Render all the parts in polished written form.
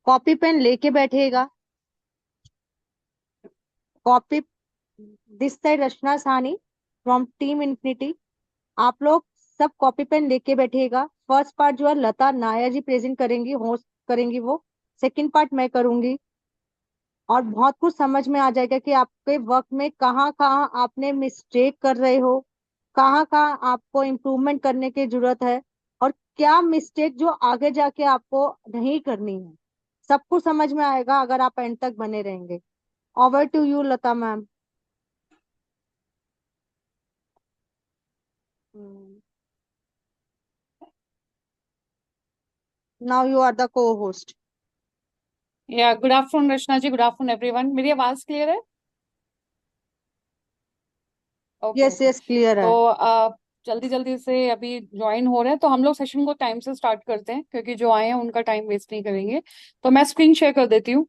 Copy pen लेके बैठिएगा। Copy, this side रचना सानी from team infinity. आप लोग सब कॉपी पेन लेके बैठिएगा। फर्स्ट पार्ट जो है लता नायर जी प्रेजेंट करेंगी, होस्ट करेंगी वो। सेकंड पार्ट मैं करूंगी। और बहुत कुछ समझ में आ जाएगा कि आपके वर्क में कहाँ कहाँ आपने मिस्टेक कर रहे हो, कहाँ कहाँ आपको इम्प्रूवमेंट करने की जरूरत है, और क्या मिस्टेक जो आगे जाके आपको नहीं करनी है। सब कुछ समझ में आएगा अगर आप एंड तक बने रहेंगे। Over to you Lata ma'am. Now you are the co host. Yeah good afternoon Rachna ji, good afternoon everyone. मेरी आवाज क्लियर है? Okay yes okay. Yes, clear तो है। जल्दी जल्दी से अभी ज्वाइन हो रहे हैं, तो हम लोग सेशन को टाइम से स्टार्ट करते हैं, क्योंकि जो आए हैं उनका टाइम वेस्ट नहीं करेंगे। तो मैं स्क्रीन शेयर कर देती हूँ।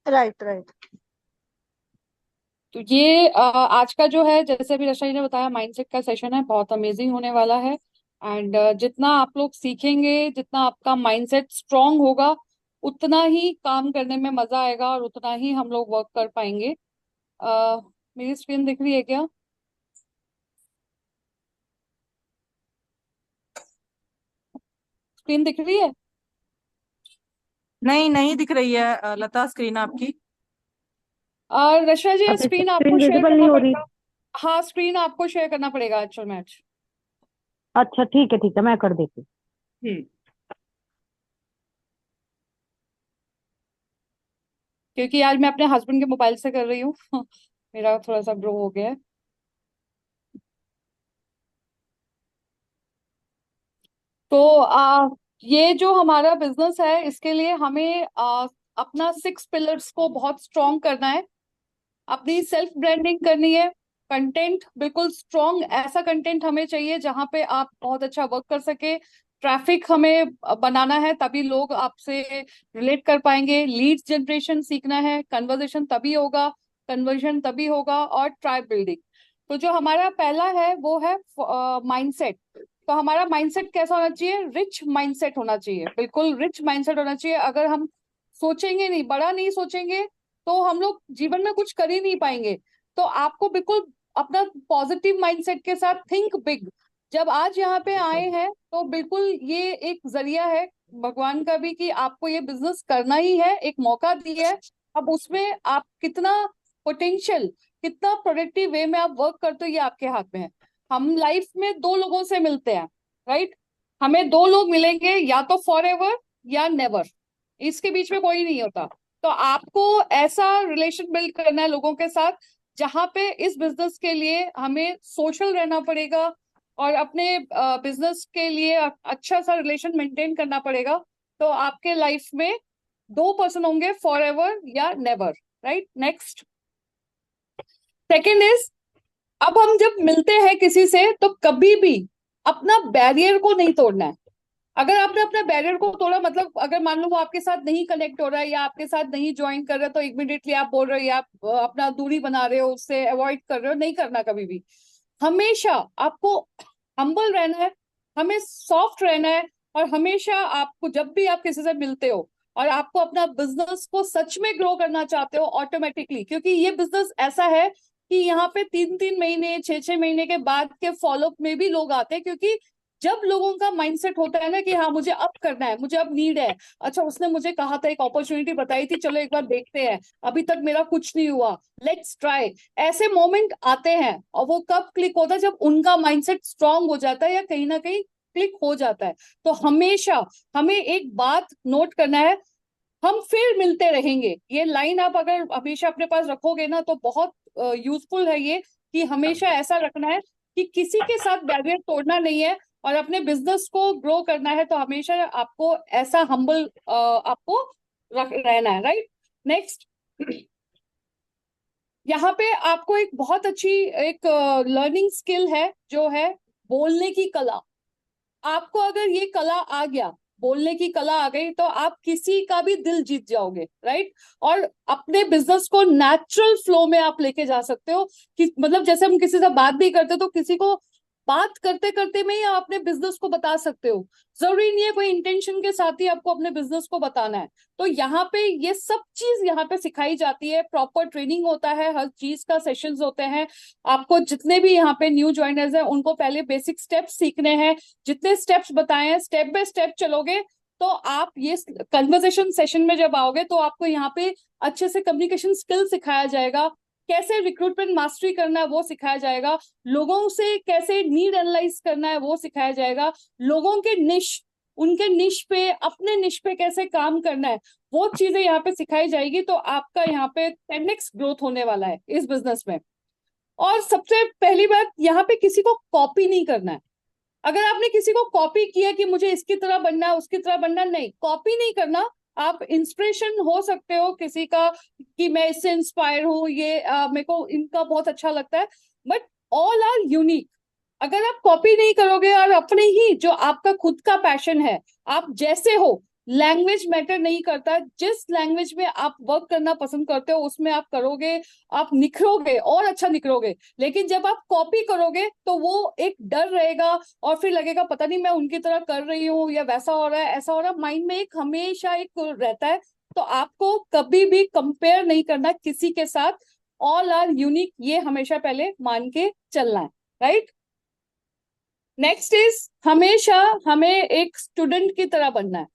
Right right. तो ये आज का जो है, जैसे अभी रचना जी ने बताया, माइंडसेट का सेशन है, बहुत अमेजिंग होने वाला है। एंड जितना आप लोग सीखेंगे, जितना आपका माइंडसेट स्ट्रांग होगा, उतना ही काम करने में मजा आएगा और उतना ही हम लोग वर्क कर पाएंगे। अ, मेरी स्क्रीन दिख रही है क्या? स्क्रीन दिख रही है? नहीं नहीं दिख रही है लता, स्क्रीन आपकी। रशा जी, अभी स्क्रीन आपको स्क्रीन शेयर विजिबल करना नहीं हो रही। पड़ेगा। हाँ, स्क्रीन आपको शेयर करना पड़ेगा एक्चुअल मैच। अच्छा ठीक है, मैं कर देती हम्म। क्योंकि आज मैं अपने हस्बैंड के मोबाइल से कर रही हूँ मेरा थोड़ा सा ग्रो हो गया है। तो ये जो हमारा बिजनेस है, इसके लिए हमें अपना 6 पिलर्स को बहुत स्ट्रॉन्ग करना है। अपनी सेल्फ ब्रांडिंग करनी है। कंटेंट बिल्कुल स्ट्रॉन्ग, ऐसा कंटेंट हमें चाहिए जहां पे आप बहुत अच्छा वर्क कर सके। ट्रैफिक हमें बनाना है, तभी लोग आपसे रिलेट कर पाएंगे। लीड्स जनरेशन सीखना है, कन्वर्जेशन तभी होगा, कन्वर्जन तभी होगा, और ट्राइब बिल्डिंग। तो जो हमारा पहला है वो है माइंडसेट। तो हमारा माइंडसेट कैसा होना चाहिए? रिच माइंडसेट होना चाहिए, बिल्कुल रिच माइंडसेट होना चाहिए। अगर हम सोचेंगे नहीं, बड़ा नहीं सोचेंगे, तो हम लोग जीवन में कुछ कर ही नहीं पाएंगे। तो आपको बिल्कुल अपना पॉजिटिव माइंडसेट के साथ थिंक बिग। जब आज यहाँ पे आए हैं, तो बिल्कुल ये एक जरिया है भगवान का भी, कि आपको ये बिजनेस करना ही है, एक मौका दिया है। अब उसमें आप कितना पोटेंशियल, कितना प्रोडक्टिव वे में आप वर्क करते हो, ये आपके हाथ में है। हम लाइफ में दो लोगों से मिलते हैं, राइट? हमें दो लोग मिलेंगे, या तो फॉर एवर या नेवर, इसके बीच में कोई नहीं होता। तो आपको ऐसा रिलेशन बिल्ड करना है लोगों के साथ, जहां पे इस बिजनेस के लिए हमें सोशल रहना पड़ेगा, और अपने बिजनेस के लिए अच्छा सा रिलेशन मेंटेन करना पड़ेगा। तो आपके लाइफ में दो पर्सन होंगे, फॉर एवर या never. Right, next. Second is, अब हम जब मिलते हैं किसी से, तो कभी भी अपना बैरियर को नहीं तोड़ना है। अगर आपने अपना बैरियर को तोड़ा, मतलब अगर मान लो वो आपके साथ नहीं कनेक्ट हो रहा है, या आपके साथ नहीं ज्वाइन कर रहा है, तो इमिडिएटली आप बोल रहे हो, या आप अपना दूरी बना रहे हो, उससे अवॉइड कर रहे हो। नहीं करना कभी भी। हमेशा आपको हम्बल रहना है, हमें सॉफ्ट रहना है। और हमेशा आपको, जब भी आप किसी से मिलते हो और आपको अपना बिजनेस को सच में ग्रो करना चाहते हो ऑटोमेटिकली, क्योंकि ये बिजनेस ऐसा है कि यहाँ पे 3 3 महीने, 6 6 महीने के बाद के फॉलोअप में भी लोग आते हैं, क्योंकि जब लोगों का माइंडसेट होता है ना कि हाँ, मुझे अब करना है, मुझे अब नीड है। अच्छा, उसने मुझे कहा था, एक अपॉर्चुनिटी बताई थी, चलो एक बार देखते हैं, अभी तक मेरा कुछ नहीं हुआ, लेट्स ट्राई। ऐसे मोमेंट आते हैं, और वो कब क्लिक होता है? जब उनका माइंडसेट स्ट्रांग हो जाता है, या कहीं ना कहीं क्लिक हो जाता है। तो हमेशा हमें एक बात नोट करना है, हम फिर मिलते रहेंगे। ये लाइन आप अगर हमेशा अपने पास रखोगे ना, तो बहुत यूजफुल है ये, कि हमेशा ऐसा रखना है कि किसी के साथ बैरियर तोड़ना नहीं है, और अपने बिजनेस को ग्रो करना है। तो हमेशा आपको ऐसा हम्बल आपको रहना है। Right, next. यहाँ पे आपको एक बहुत अच्छी एक लर्निंग स्किल है, जो है बोलने की कला। आपको अगर ये कला आ गया, बोलने की कला आ गई, तो आप किसी का भी दिल जीत जाओगे। राइट, और अपने बिजनेस को नेचुरल फ्लो में आप लेके जा सकते हो। कि मतलब जैसे हम किसी से बात भी करते, तो किसी को बात करते करते में ही आप अपने बिजनेस को बता सकते हो। जरूरी नहीं है कोई इंटेंशन के साथ ही आपको अपने बिजनेस को बताना है। तो यहाँ पे ये सब चीज यहाँ पे सिखाई जाती है, प्रॉपर ट्रेनिंग होता है, हर चीज का सेशंस होते हैं। आपको जितने भी यहाँ पे न्यू ज्वाइनर्स हैं उनको पहले बेसिक स्टेप्स सीखने हैं। जितने स्टेप्स बताए हैं स्टेप बाय स्टेप चलोगे तो आप ये कन्वर्सेशन सेशन में जब आओगे तो आपको यहाँ पे अच्छे से कम्युनिकेशन स्किल सिखाया जाएगा, कैसे रिक्रूटमेंट मास्टरी करना है वो सिखाया जाएगा, लोगों से कैसे नीड एनालाइज करना है वो सिखाया जाएगा, लोगों के निश, उनके निश पे, अपने निश पे कैसे काम करना है वो चीजें यहाँ पे सिखाई जाएगी। तो आपका यहाँ पे 10x ग्रोथ होने वाला है इस बिजनेस में। और सबसे पहली बात, यहाँ पे किसी को कॉपी नहीं करना है। अगर आपने किसी को कॉपी किया कि मुझे इसकी तरह बनना है उसकी तरह बनना, नहीं, कॉपी नहीं करना। आप इंस्पिरेशन हो सकते हो किसी का कि मैं इससे इंस्पायर हूँ, ये मेरे को इनका बहुत अच्छा लगता है, बट ऑल आर यूनिक। अगर आप कॉपी नहीं करोगे और अपने ही जो आपका खुद का पैशन है, आप जैसे हो, लैंग्वेज मैटर नहीं करता, जिस लैंग्वेज में आप वर्क करना पसंद करते हो उसमें आप करोगे, आप निखरोगे और अच्छा निखरोगे। लेकिन जब आप कॉपी करोगे तो वो एक डर रहेगा और फिर लगेगा पता नहीं मैं उनकी तरह कर रही हूँ या वैसा हो रहा है ऐसा हो रहा है, माइंड में एक हमेशा एक रहता है। तो आपको कभी भी कंपेयर नहीं करना किसी के साथ, ऑल आर यूनिक, ये हमेशा पहले मान के चलना है, राइट। नेक्स्ट इज, हमेशा हमें एक स्टूडेंट की तरह बनना है।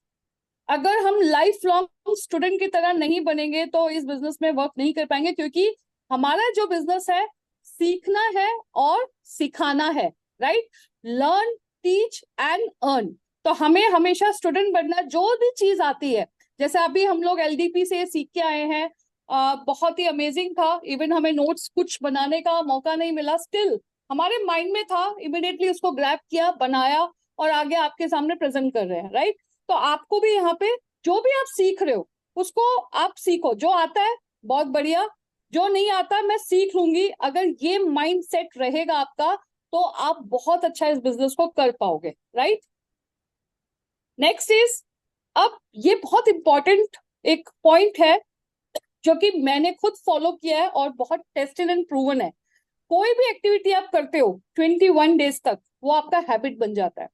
अगर हम लाइफ लॉन्ग स्टूडेंट की तरह नहीं बनेंगे तो इस बिजनेस में वर्क नहीं कर पाएंगे, क्योंकि हमारा जो बिजनेस है सीखना है और सिखाना है, right. Learn, teach and earn. तो हमें हमेशा स्टूडेंट बनना, जो भी चीज आती है, जैसे अभी हम लोग एलडीपी से सीख के आए हैं, बहुत ही अमेजिंग था। इवन हमें नोट्स कुछ बनाने का मौका नहीं मिला, स्टिल हमारे माइंड में था, इमिडिएटली उसको ग्रैब किया, बनाया और आगे आपके सामने प्रेजेंट कर रहे हैं, राइट। तो आपको भी यहाँ पे जो भी आप सीख रहे हो उसको आप सीखो, जो आता है बहुत बढ़िया, जो नहीं आता मैं सीख लूंगी। अगर ये माइंड सेट रहेगा आपका तो आप बहुत अच्छा इस बिजनेस को कर पाओगे, राइट। नेक्स्ट इज, अब ये बहुत इंपॉर्टेंट एक पॉइंट है जो कि मैंने खुद फॉलो किया है और बहुत टेस्टेड एंड प्रूवन है। कोई भी एक्टिविटी आप करते हो 21 डेज तक वो आपका हैबिट बन जाता है।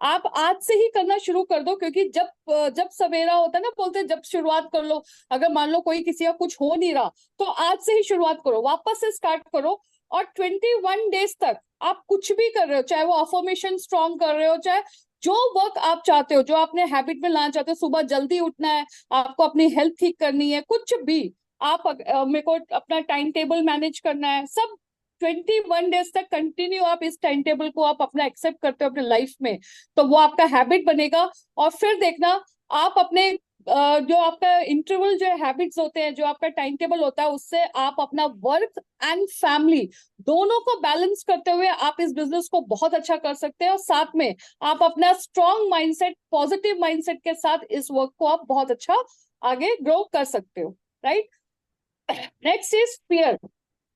आप आज से ही करना शुरू कर दो, क्योंकि जब जब सवेरा होता है ना, बोलते हैं जब शुरुआत कर लो। अगर मान लो कोई किसी का कुछ हो नहीं रहा तो आज से ही शुरुआत करो, वापस से स्टार्ट करो। और 21 डेज तक आप कुछ भी कर रहे हो, चाहे वो अफर्मेशन स्ट्रॉन्ग कर रहे हो, चाहे जो वर्क आप चाहते हो, जो आपने हैबिट में लाना चाहते हो, सुबह जल्दी उठना है, आपको अपनी हेल्थ ठीक करनी है, कुछ भी आप मेरे को अपना टाइम टेबल मैनेज करना है, सब 21 डेज तक कंटिन्यू आप इस टाइम टेबल को आप अपना एक्सेप्ट करते हो अपने लाइफ में, तो वो आपका हैबिट बनेगा। और फिर देखना आप अपने जो आपका इंटरवल जो हैबिट्स होते हैं, जो आपका टाइम टेबल होता है, उससे आप अपना वर्क एंड फैमिली दोनों को बैलेंस करते हुए आप इस बिजनेस को बहुत अच्छा कर सकते हैं। और साथ में आप अपना स्ट्रॉन्ग माइंडसेट, पॉजिटिव माइंडसेट के साथ इस वर्क को आप बहुत अच्छा आगे ग्रो कर सकते हो, राइट। Next is fear.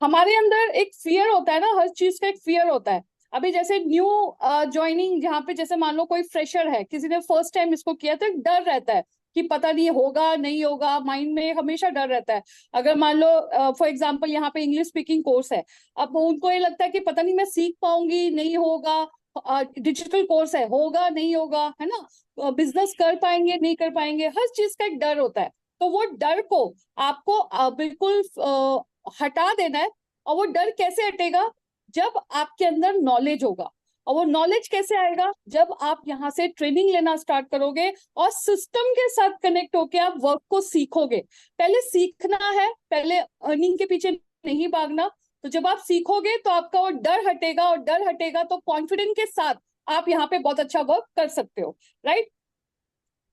हमारे अंदर एक फियर होता है ना, हर चीज का एक फियर होता है। अभी जैसे न्यू ज्वाइनिंग, जहाँ पे जैसे मान लो कोई फ्रेशर है, किसी ने फर्स्ट टाइम इसको किया, तो एक डर रहता है कि पता नहीं होगा नहीं होगा, माइंड में हमेशा डर रहता है। अगर मान लो फॉर एग्जांपल यहाँ पे इंग्लिश स्पीकिंग कोर्स है, अब उनको ये लगता है कि पता नहीं मैं सीख पाऊंगी नहीं होगा, डिजिटल कोर्स है, होगा नहीं होगा, है ना, बिजनेस कर पाएंगे नहीं कर पाएंगे, हर चीज का एक डर होता है। तो वो डर को आपको बिल्कुल हटा देना है। और वो डर कैसे हटेगा? जब आपके अंदर नॉलेज होगा। और वो नॉलेज कैसे आएगा? जब आप यहाँ से ट्रेनिंग लेना स्टार्ट करोगे और सिस्टम के साथ कनेक्ट होके आप वर्क को सीखोगे। पहले सीखना है, पहले अर्निंग के पीछे नहीं भागना। तो जब आप सीखोगे तो आपका वो डर हटेगा, और डर हटेगा तो कॉन्फिडेंस के साथ आप यहाँ पे बहुत अच्छा वर्क कर सकते हो, राइट।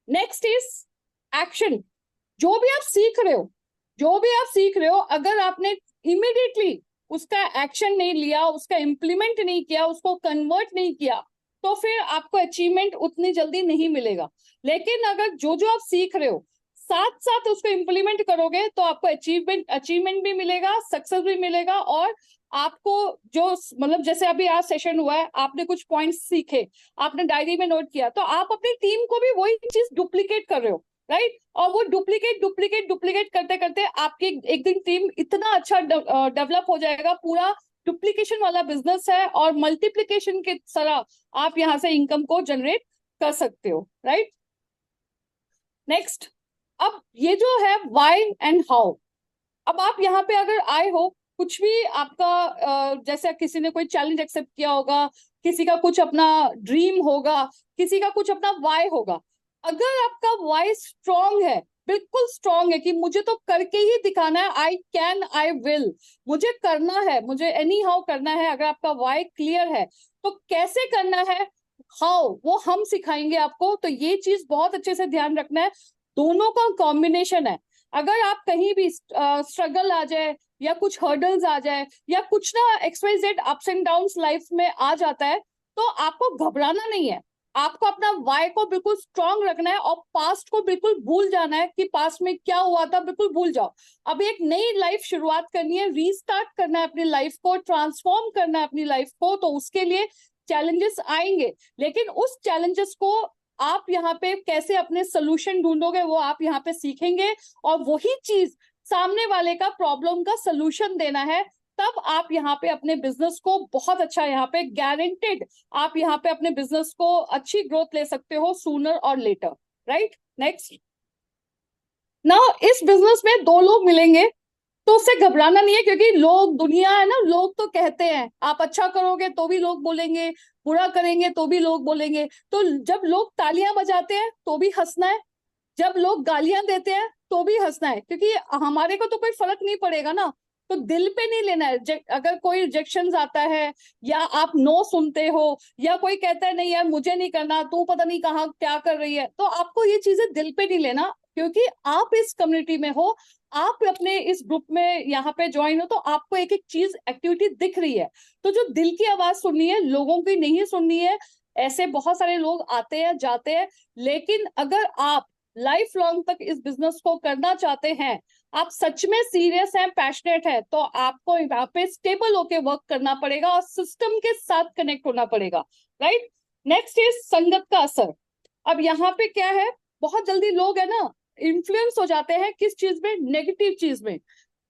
Next is action. जो भी आप सीख रहे हो, जो भी आप सीख रहे हो, अगर आपने इमिडिएटली उसका एक्शन नहीं लिया, उसका इम्प्लीमेंट नहीं किया, उसको कन्वर्ट नहीं किया, तो फिर आपको अचीवमेंट उतनी जल्दी नहीं मिलेगा। लेकिन अगर जो जो आप सीख रहे हो साथ साथ उसको इम्प्लीमेंट करोगे तो आपको अचीवमेंट भी मिलेगा, सक्सेस भी मिलेगा। और आपको जो मतलब जैसे अभी आज सेशन हुआ है, आपने कुछ पॉइंट्स सीखे, आपने डायरी में नोट किया, तो आप अपनी टीम को भी वही चीज डुप्लीकेट कर रहे हो, राइट। और वो डुप्लीकेट डुप्लीकेट डुप्लीकेट करते करते आपकी एक दिन टीम इतना अच्छा डेवलप हो जाएगा, पूरा डुप्लीकेशन वाला बिजनेस है और मल्टीप्लीकेशन की तरह आप यहाँ से इनकम को जनरेट कर सकते हो, राइट। नेक्स्ट, अब ये जो है व्हाई एंड हाउ। अब आप यहाँ पे अगर आए हो, कुछ भी आपका जैसे किसी ने कोई चैलेंज एक्सेप्ट किया होगा, किसी का कुछ अपना ड्रीम होगा, किसी का कुछ अपना वाई होगा। अगर आपका वाई स्ट्रांग है, बिल्कुल स्ट्रांग है कि मुझे तो करके ही दिखाना है, आई कैन, आई विल, मुझे करना है, मुझे एनी हाउ करना है, अगर आपका वाई क्लियर है तो कैसे करना है, हाउ, वो हम सिखाएंगे आपको। तो ये चीज बहुत अच्छे से ध्यान रखना है, दोनों का कॉम्बिनेशन है। अगर आप कहीं भी स्ट्रगल आ जाए या कुछ हर्डल्स आ जाए या कुछ ना XYZ ups and downs life में आ जाता है, तो आपको घबराना नहीं है, आपको अपना वाई को बिल्कुल स्ट्रांग रखना है और पास्ट को बिल्कुल भूल जाना है कि पास्ट में क्या हुआ था, बिल्कुल भूल जाओ। अब एक नई लाइफ शुरुआत करनी है, रीस्टार्ट करना है अपनी लाइफ को, ट्रांसफॉर्म करना है अपनी लाइफ को, तो उसके लिए चैलेंजेस आएंगे, लेकिन उस चैलेंजेस को आप यहाँ पे कैसे अपने सोल्यूशन ढूंढोगे वो आप यहाँ पे सीखेंगे, और वही चीज सामने वाले का प्रॉब्लम का सोल्यूशन देना है। तब आप यहाँ पे अपने बिजनेस को बहुत अच्छा, यहाँ पे गारंटेड आप यहाँ पे अपने बिजनेस को अच्छी ग्रोथ ले सकते हो सूनर और लेटर, राइट। नेक्स्ट, नाउ इस बिजनेस में दो लोग मिलेंगे तो उससे घबराना नहीं है, क्योंकि लोग, दुनिया है ना, लोग तो कहते हैं आप अच्छा करोगे तो भी लोग बोलेंगे, बुरा करेंगे तो भी लोग बोलेंगे। तो जब लोग तालियां बजाते हैं तो भी हंसना है, जब लोग गालियां देते हैं तो भी हंसना है, क्योंकि हमारे को तो कोई फर्क नहीं पड़ेगा ना। तो दिल पे नहीं लेना है। अगर कोई रिजेक्शन आता है या आप नो सुनते हो या कोई कहता है नहीं यार मुझे नहीं करना, तू पता नहीं कहाँ क्या कर रही है, तो आपको ये चीजें दिल पे नहीं लेना, क्योंकि आप इस कम्युनिटी में हो, आप अपने इस ग्रुप में यहाँ पे ज्वाइन हो, तो आपको एक एक चीज एक्टिविटी दिख रही है। तो जो दिल की आवाज सुननी है, लोगों की नहीं सुननी है। ऐसे बहुत सारे लोग आते हैं जाते हैं, लेकिन अगर आप लाइफ लॉन्ग तक इस बिजनेस को करना चाहते हैं, आप सच में सीरियस हैं, पैशनेट है, तो आपको यहाँ पे स्टेबल होके वर्क करना पड़ेगा और सिस्टम के साथ कनेक्ट होना पड़ेगा, राइट। नेक्स्ट इज संगत का असर। अब यहाँ पे क्या है, बहुत जल्दी लोग है ना इन्फ्लुएंस हो जाते हैं, किस चीज में, नेगेटिव चीज में।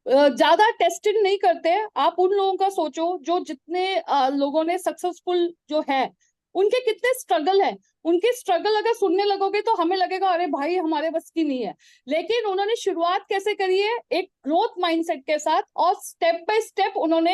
ज्यादा टेस्टिंग नहीं करते हैं। आप उन लोगों का सोचो जो जितने लोगों ने सक्सेसफुल जो है, उनके कितने स्ट्रगल है, उनके स्ट्रगल अगर सुनने लगोगे तो हमें लगेगा अरे भाई हमारे बस की नहीं है, लेकिन उन्होंने शुरुआत कैसे करी है, एक ग्रोथ माइंडसेट के साथ, और स्टेप बाय स्टेप उन्होंने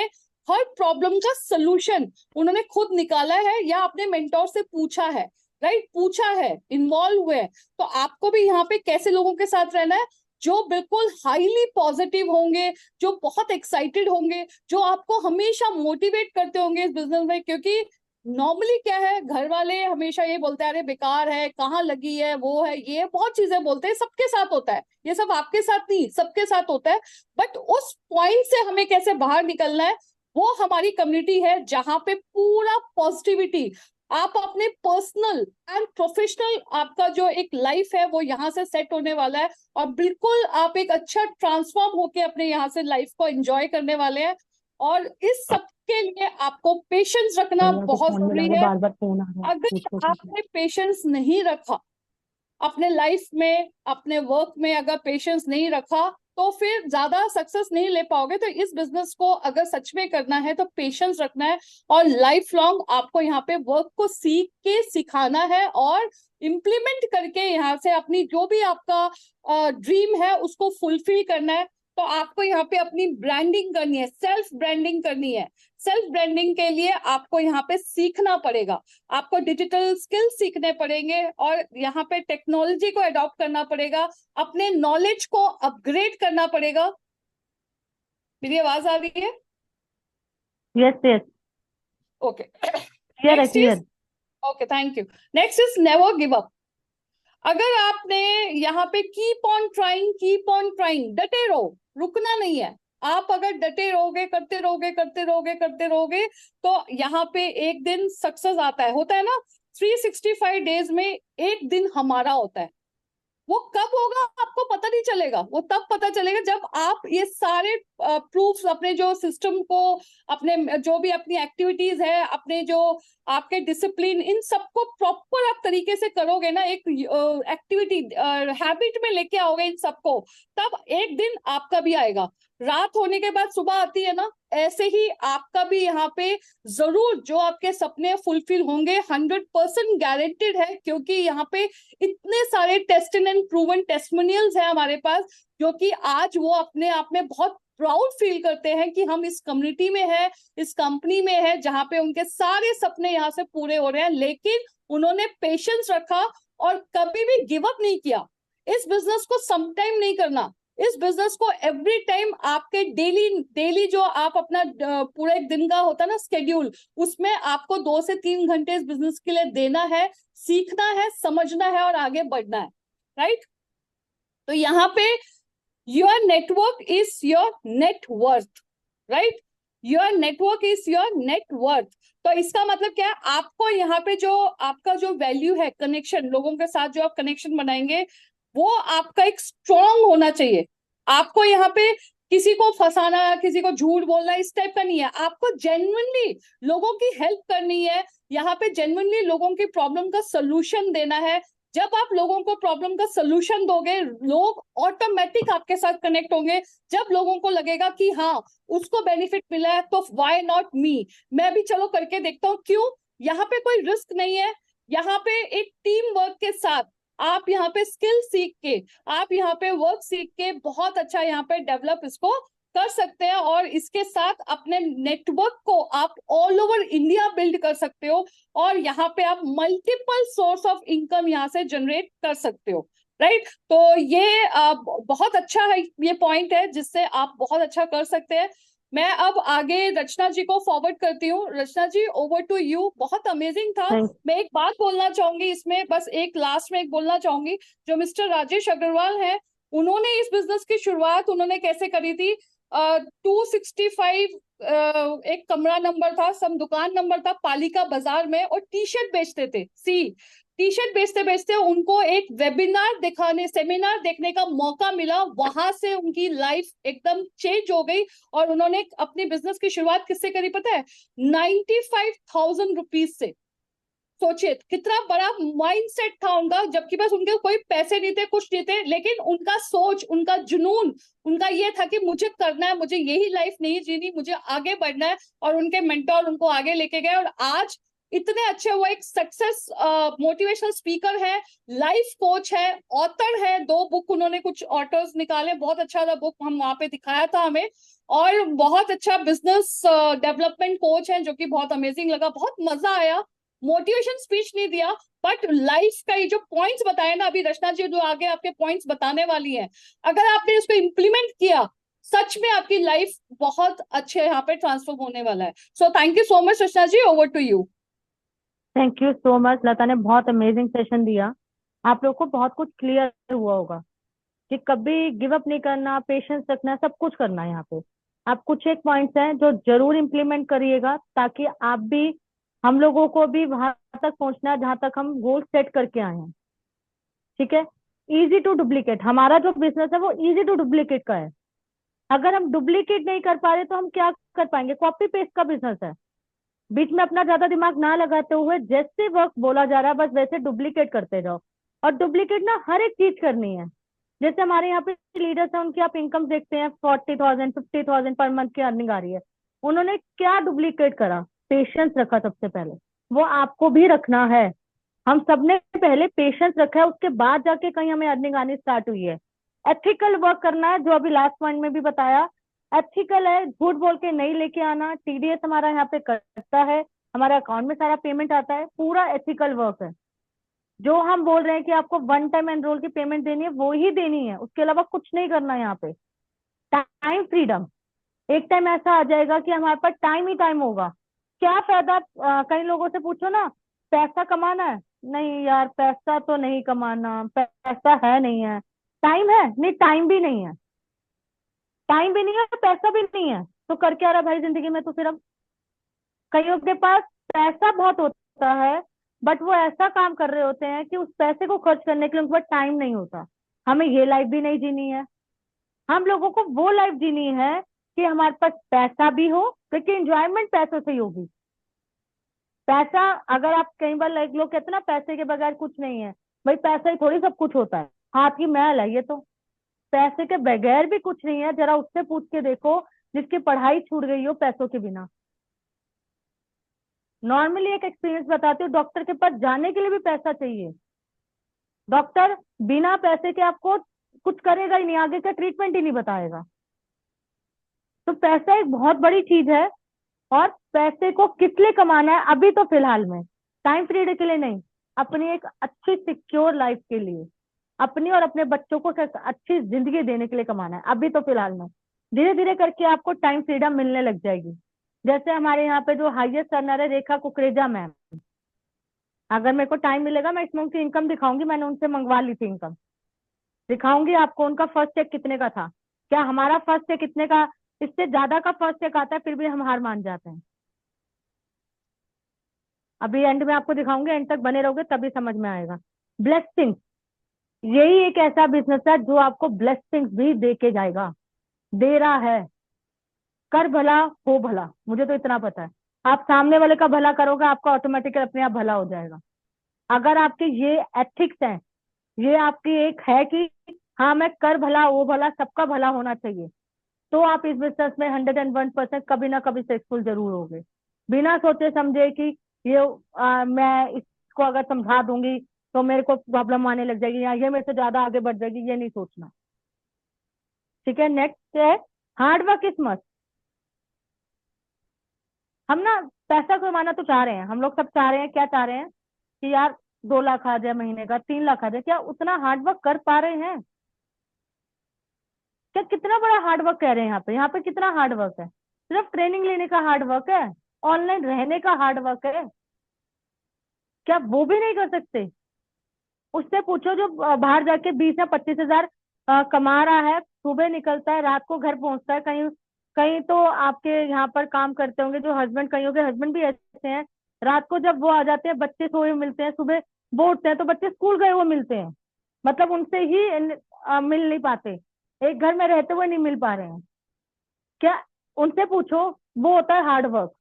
हर प्रॉब्लम का सोल्यूशन उन्होंने खुद निकाला है या अपने मेंटोर से पूछा है, राइट, पूछा है, इन्वॉल्व हुए। तो आपको भी यहाँ पे कैसे लोगों के साथ रहना है, जो बिल्कुल हाईली पॉजिटिव होंगे, जो बहुत एक्साइटेड होंगे, जो आपको हमेशा मोटिवेट करते होंगे इस बिजनेस में। क्योंकि नॉर्मली क्या है, घर वाले हमेशा ये बोलते हैं अरे बेकार है, कहाँ लगी है, वो है, ये बहुत चीजें बोलते हैं, सबके साथ होता है ये सब, आपके साथ नहीं, सबके साथ होता है। बट उस पॉइंट से हमें कैसे बाहर निकलना है, वो हमारी कम्युनिटी है जहां पे पूरा पॉजिटिविटी, आप अपने पर्सनल एंड प्रोफेशनल आपका जो एक लाइफ है वो यहाँ से सेट होने वाला है, और बिल्कुल आप एक अच्छा ट्रांसफॉर्म होके अपने यहाँ से लाइफ को एंजॉय करने वाले हैं। और इस सब के लिए आपको पेशेंस रखना भैया को बहुत फोन जरूरी मिला, वो है। बार बार फोन आ रहा है, अगर पूछो तो सही। आपने पेशेंस नहीं रखा अपने लाइफ में, अपने वर्क में, अगर पेशेंस नहीं रखा तो फिर ज्यादा सक्सेस नहीं ले पाओगे। तो इस बिजनेस को अगर सच में करना है तो पेशेंस रखना है, और लाइफ लॉन्ग आपको यहाँ पे वर्क को सीख के सिखाना है और इम्प्लीमेंट करके यहाँ से अपनी जो भी आपका ड्रीम है उसको फुलफिल करना है। तो आपको यहाँ पे अपनी ब्रांडिंग करनी है, सेल्फ ब्रांडिंग करनी है। सेल्फ ब्रांडिंग के लिए आपको यहाँ पे सीखना पड़ेगा, आपको डिजिटल स्किल सीखने पड़ेंगे, और यहाँ पे टेक्नोलॉजी को अडॉप्ट करना पड़ेगा, अपने नॉलेज को अपग्रेड करना पड़ेगा। मेरी आवाज आ रही है? यस यस, ओके, क्लियर है, next clear. Is, okay thank you. Next is never give up. अगर आपने यहाँ पे keep on trying, keep on trying, डटे रहो, रुकना नहीं है। आप अगर डटे रहोगे, करते रहोगे, करते रहोगे, करते रहोगे, तो यहाँ पे एक दिन सक्सेस आता है, होता है ना, 365 डेज में एक दिन हमारा होता है। वो कब होगा आपको पता नहीं चलेगा, वो तब पता चलेगा जब आप ये सारे प्रूफ्स, अपने जो सिस्टम को, अपने जो भी अपनी एक्टिविटीज है, अपने जो आपके डिसिप्लिन, इन सबको प्रॉपर आप तरीके से करोगे ना, एक एक्टिविटी हैबिट में लेके आओगे इन सबको, तब एक दिन आपका भी आएगा। रात होने के बाद सुबह आती है ना, ऐसे ही आपका भी यहाँ पे जरूर जो आपके सपने फुलफिल होंगे, 100% गारंटेड है, क्योंकि यहाँ पे इतने सारे टेस्टेड एंड प्रूवन टेस्टिमोनियल्स है हमारे पास, जो कि आज वो अपने आप में बहुत प्राउड फील करते हैं कि हम इस कम्युनिटी में है, इस कंपनी में है, जहाँ पे उनके सारे सपने यहाँ से पूरे हो रहे हैं, लेकिन उन्होंने पेशेंस रखा और कभी भी गिव अप नहीं किया। इस बिजनेस को सम टाइम नहीं करना, इस बिजनेस को एवरी टाइम आपके डेली डेली जो आप अपना पूरा एक दिन का होता है ना स्केड्यूल, उसमें आपको 2 से 3 घंटे इस बिजनेस के लिए देना है, सीखना है, समझना है और आगे बढ़ना है, राइट। तो यहाँ पे your network is your net worth, right, your network is your net worth. तो इसका मतलब क्या है, आपको यहाँ पे जो आपका जो वैल्यू है, कनेक्शन, लोगों के साथ जो आप कनेक्शन बनाएंगे, वो आपका एक स्ट्रॉन्ग होना चाहिए। आपको यहाँ पे किसी को फंसाना, किसी को झूठ बोलना, इस टाइप का नहीं है। आपको जेन्युइनली लोगों की हेल्प करनी है, यहाँ पे जेन्युइनली लोगों की प्रॉब्लम का सोल्यूशन देना है। जब आप लोगों को प्रॉब्लम का सोल्यूशन दोगे, लोग ऑटोमेटिक आपके साथ कनेक्ट होंगे। जब लोगों को लगेगा कि हाँ उसको बेनिफिट मिला है, तो व्हाई नॉट मी, मैं भी चलो करके देखता हूँ। क्यों? यहाँ पे कोई रिस्क नहीं है। यहाँ पे एक टीम वर्क के साथ आप यहाँ पे स्किल सीख के, आप यहाँ पे वर्क सीख के बहुत अच्छा यहाँ पे डेवलप इसको कर सकते हैं, और इसके साथ अपने नेटवर्क को आप ऑल ओवर इंडिया बिल्ड कर सकते हो, और यहाँ पे आप मल्टीपल सोर्स ऑफ इनकम यहाँ से जनरेट कर सकते हो, राइट। तो ये बहुत अच्छा है, ये पॉइंट है जिससे आप बहुत अच्छा कर सकते हैं। मैं अब आगे रचना जी को फॉरवर्ड करती हूँ। रचना जी, ओवर टू यू। बहुत अमेजिंग था। थैंक मैं एक बात बोलना चाहूंगी इसमें, बस एक लास्ट में एक बोलना चाहूंगी, जो मिस्टर राजेश अग्रवाल हैं, उन्होंने इस बिजनेस की शुरुआत उन्होंने कैसे करी थी। 265 एक कमरा नंबर था, सम दुकान नंबर था पालिका बाजार में, और टी शर्ट बेचते थे। टी शर्ट बेचते बेचते उनको एक वेबिनार दिखाने, सेमिनार देखने का मौका मिला, वहां से उनकी लाइफ एकदम चेंज हो गई, और उन्होंने अपनी बिजनेस की शुरुआत किससे करी पता है? 95,000 रुपीज से। सोचिए कितना बड़ा माइंडसेट था उनका, जबकि बस उनके कोई पैसे नहीं थे, कुछ नहीं थे, लेकिन उनका सोच, उनका जुनून, उनका ये था कि मुझे करना है, मुझे यही लाइफ नहीं जीनी, मुझे आगे बढ़ना है, और उनके मेंटोर उनको आगे लेके गए, और आज इतने अच्छे, वो एक सक्सेस मोटिवेशनल स्पीकर है, लाइफ कोच है, ऑथर है, 2 बुक उन्होंने कुछ ऑथर्स निकाले, बहुत अच्छा था बुक, हम वहां पे दिखाया था हमें, और बहुत अच्छा बिजनेस डेवलपमेंट कोच है, जो कि बहुत अमेजिंग लगा, बहुत मजा आया। मोटिवेशन स्पीच नहीं दिया, बट लाइफ का ये जो पॉइंट्स बताए ना अभी रचना जी, जो आगे आपके पॉइंट्स बताने वाली हैं, अगर आपने इसको इम्प्लीमेंट किया, सच में आपकी लाइफ बहुत अच्छे यहाँ पे ट्रांसफॉर्म होने वाला है। So thank you so much Rachna ji, over to you. You so much. Lata ने बहुत अमेजिंग सेशन दिया। आप लोग को बहुत कुछ क्लियर हुआ होगा कि कभी गिव अप नहीं करना, पेशेंस रखना, सब कुछ करना है यहाँ पे। आप कुछ एक पॉइंट्स हैं जो जरूर इम्प्लीमेंट करिएगा, ताकि आप भी, हम लोगों को भी वहां तक पहुंचना है जहां तक हम गोल सेट करके आए हैं। ठीक है। इजी टू डुप्लीकेट, हमारा जो बिजनेस है वो इजी टू डुप्लीकेट का है। अगर हम डुप्लीकेट नहीं कर पा रहे तो हम क्या कर पाएंगे? कॉपी पेस्ट का बिजनेस है। बीच में अपना ज्यादा दिमाग ना लगाते हुए जैसे वर्क बोला जा रहा है बस वैसे डुप्लीकेट करते जाओ। और डुप्लीकेट ना हर एक चीज करनी है। जैसे हमारे यहाँ पे लीडर्स हैं, उनकी आप इनकम देखते हैं, 40,000 50,000 पर मंथ की अर्निंग आ रही है। उन्होंने क्या डुप्लीकेट करा? पेशेंस रखा सबसे पहले। वो आपको भी रखना है। हम सबने पहले पेशेंस रखा है, उसके बाद जाके कहीं हमें अर्निंग आनी स्टार्ट हुई है। एथिकल वर्क करना है, जो अभी लास्ट पॉइंट में भी बताया। एथिकल है, झूठ बोल के नहीं लेके आना। टीडीएस हमारा यहाँ पे करता है, हमारे अकाउंट में सारा पेमेंट आता है, पूरा एथिकल वर्क है। जो हम बोल रहे हैं कि आपको वन टाइम एनरोल की पेमेंट देनी है, वो ही देनी है, उसके अलावा कुछ नहीं करना है यहाँ पे। Time freedom. एक टाइम ऐसा आ जाएगा कि हमारे पास टाइम ही टाइम होगा। क्या फायदा, कई लोगों से पूछो ना, पैसा कमाना है, नहीं यार पैसा तो नहीं कमाना, पैसा है नहीं है। टाइम है नहीं, टाइम भी नहीं है। टाइम भी नहीं है, पैसा भी नहीं है, तो कर क्या रहा भाई जिंदगी में? तो सिर्फ कईयों के पास पैसा बहुत होता है, बट वो ऐसा काम कर रहे होते हैं कि उस पैसे को खर्च करने के लिए उनके पास टाइम नहीं होता। हमें ये लाइफ भी नहीं जीनी है। हम लोगों को वो लाइफ जीनी है कि हमारे पास पैसा भी हो, क्योंकि एंजॉयमेंट पैसों से ही होगी। पैसा, अगर आप कई बार लोग कहते हैं ना पैसे के बगैर कुछ नहीं है, भाई पैसा ही थोड़ी सब कुछ होता है। हाथ की मैल है ये तो। पैसे के बगैर भी कुछ नहीं है। जरा उससे पूछ के देखो जिसकी पढ़ाई छूट गई हो पैसों के बिना। नॉर्मली एक एक्सपीरियंस बताती हूँ, डॉक्टर के पास जाने के लिए भी पैसा चाहिए। डॉक्टर बिना पैसे के आपको कुछ करेगा ही नहीं, आगे का ट्रीटमेंट ही नहीं बताएगा। तो पैसा एक बहुत बड़ी चीज है। और पैसे को किस लिए कमाना है अभी तो फिलहाल में, टाइम पीरियड के लिए नहीं, अपनी एक अच्छी सिक्योर लाइफ के लिए, अपनी और अपने बच्चों को एक अच्छी जिंदगी देने के लिए कमाना है अभी तो फिलहाल में। धीरे धीरे करके आपको टाइम फ्रीडम मिलने लग जाएगी। जैसे हमारे यहाँ पे जो हाईएस्ट अर्नर है रेखा कुकरेजा मैम, अगर मेरे को टाइम मिलेगा मैं इसमें उनकी इनकम दिखाऊंगी, मैंने उनसे मंगवा ली थी इनकम, दिखाऊंगी आपको उनका फर्स्ट चेक कितने का था। क्या हमारा फर्स्ट चेक कितने का, इससे ज्यादा का फर्स्ट चेक आता है फिर भी हम हार मान जाते हैं। अभी एंड में आपको दिखाऊंगे, एंड तक बने रहोगे तभी समझ में आएगा। ब्लेसिंग्स, यही एक ऐसा बिजनेस है जो आपको ब्लेसिंग्स भी दे के जाएगा, दे रहा है। कर भला हो भला, मुझे तो इतना पता है। आप सामने वाले का भला करोगे आपका ऑटोमेटिकली अपने आप भला हो जाएगा। अगर आपके ये एथिक्स हैं, ये आपकी एक है कि हाँ मैं कर भला वो भला, सबका भला होना चाहिए, तो आप इस बिजनेस में 101% कभी ना कभी सक्सेसफुल जरूर होगे। बिना सोचे समझे कि ये मैं इसको अगर समझा दूंगी तो मेरे को प्रॉब्लम आने लग जाएगी या ये मेरे से ज्यादा आगे बढ़ जाएगी, ये नहीं सोचना। ठीक है, नेक्स्ट है हार्ड वर्क इज मस्ट। हम ना पैसा कमाना तो चाह रहे हैं, हम लोग सब चाह रहे हैं, क्या चाह रहे हैं कि यार 2 लाख आ जाए महीने का, 3 लाख आ जाए। क्या उतना हार्ड वर्क कर पा रहे हैं? क्या कितना बड़ा हार्ड वर्क कह रहे हैं यहाँ पे? यहाँ पे कितना हार्ड वर्क है? सिर्फ ट्रेनिंग लेने का हार्ड वर्क है, ऑनलाइन रहने का हार्ड वर्क है, क्या वो भी नहीं कर सकते? उससे पूछो जो बाहर जाके 20 या 25 हजार कमा रहा है, सुबह निकलता है रात को घर पहुंचता है। कहीं कहीं तो आपके यहाँ पर काम करते होंगे जो हस्बैंड, कहीं के हस्बैंड भी ऐसे हैं, रात को जब वो आ जाते हैं बच्चे सोए हुए मिलते हैं, सुबह वो उठते हैं तो बच्चे स्कूल गए हुए मिलते हैं, मतलब उनसे ही मिल नहीं पाते, एक घर में रहते हुए नहीं मिल पा रहे हैं। क्या उनसे पूछो, वो होता है हार्ड वर्क।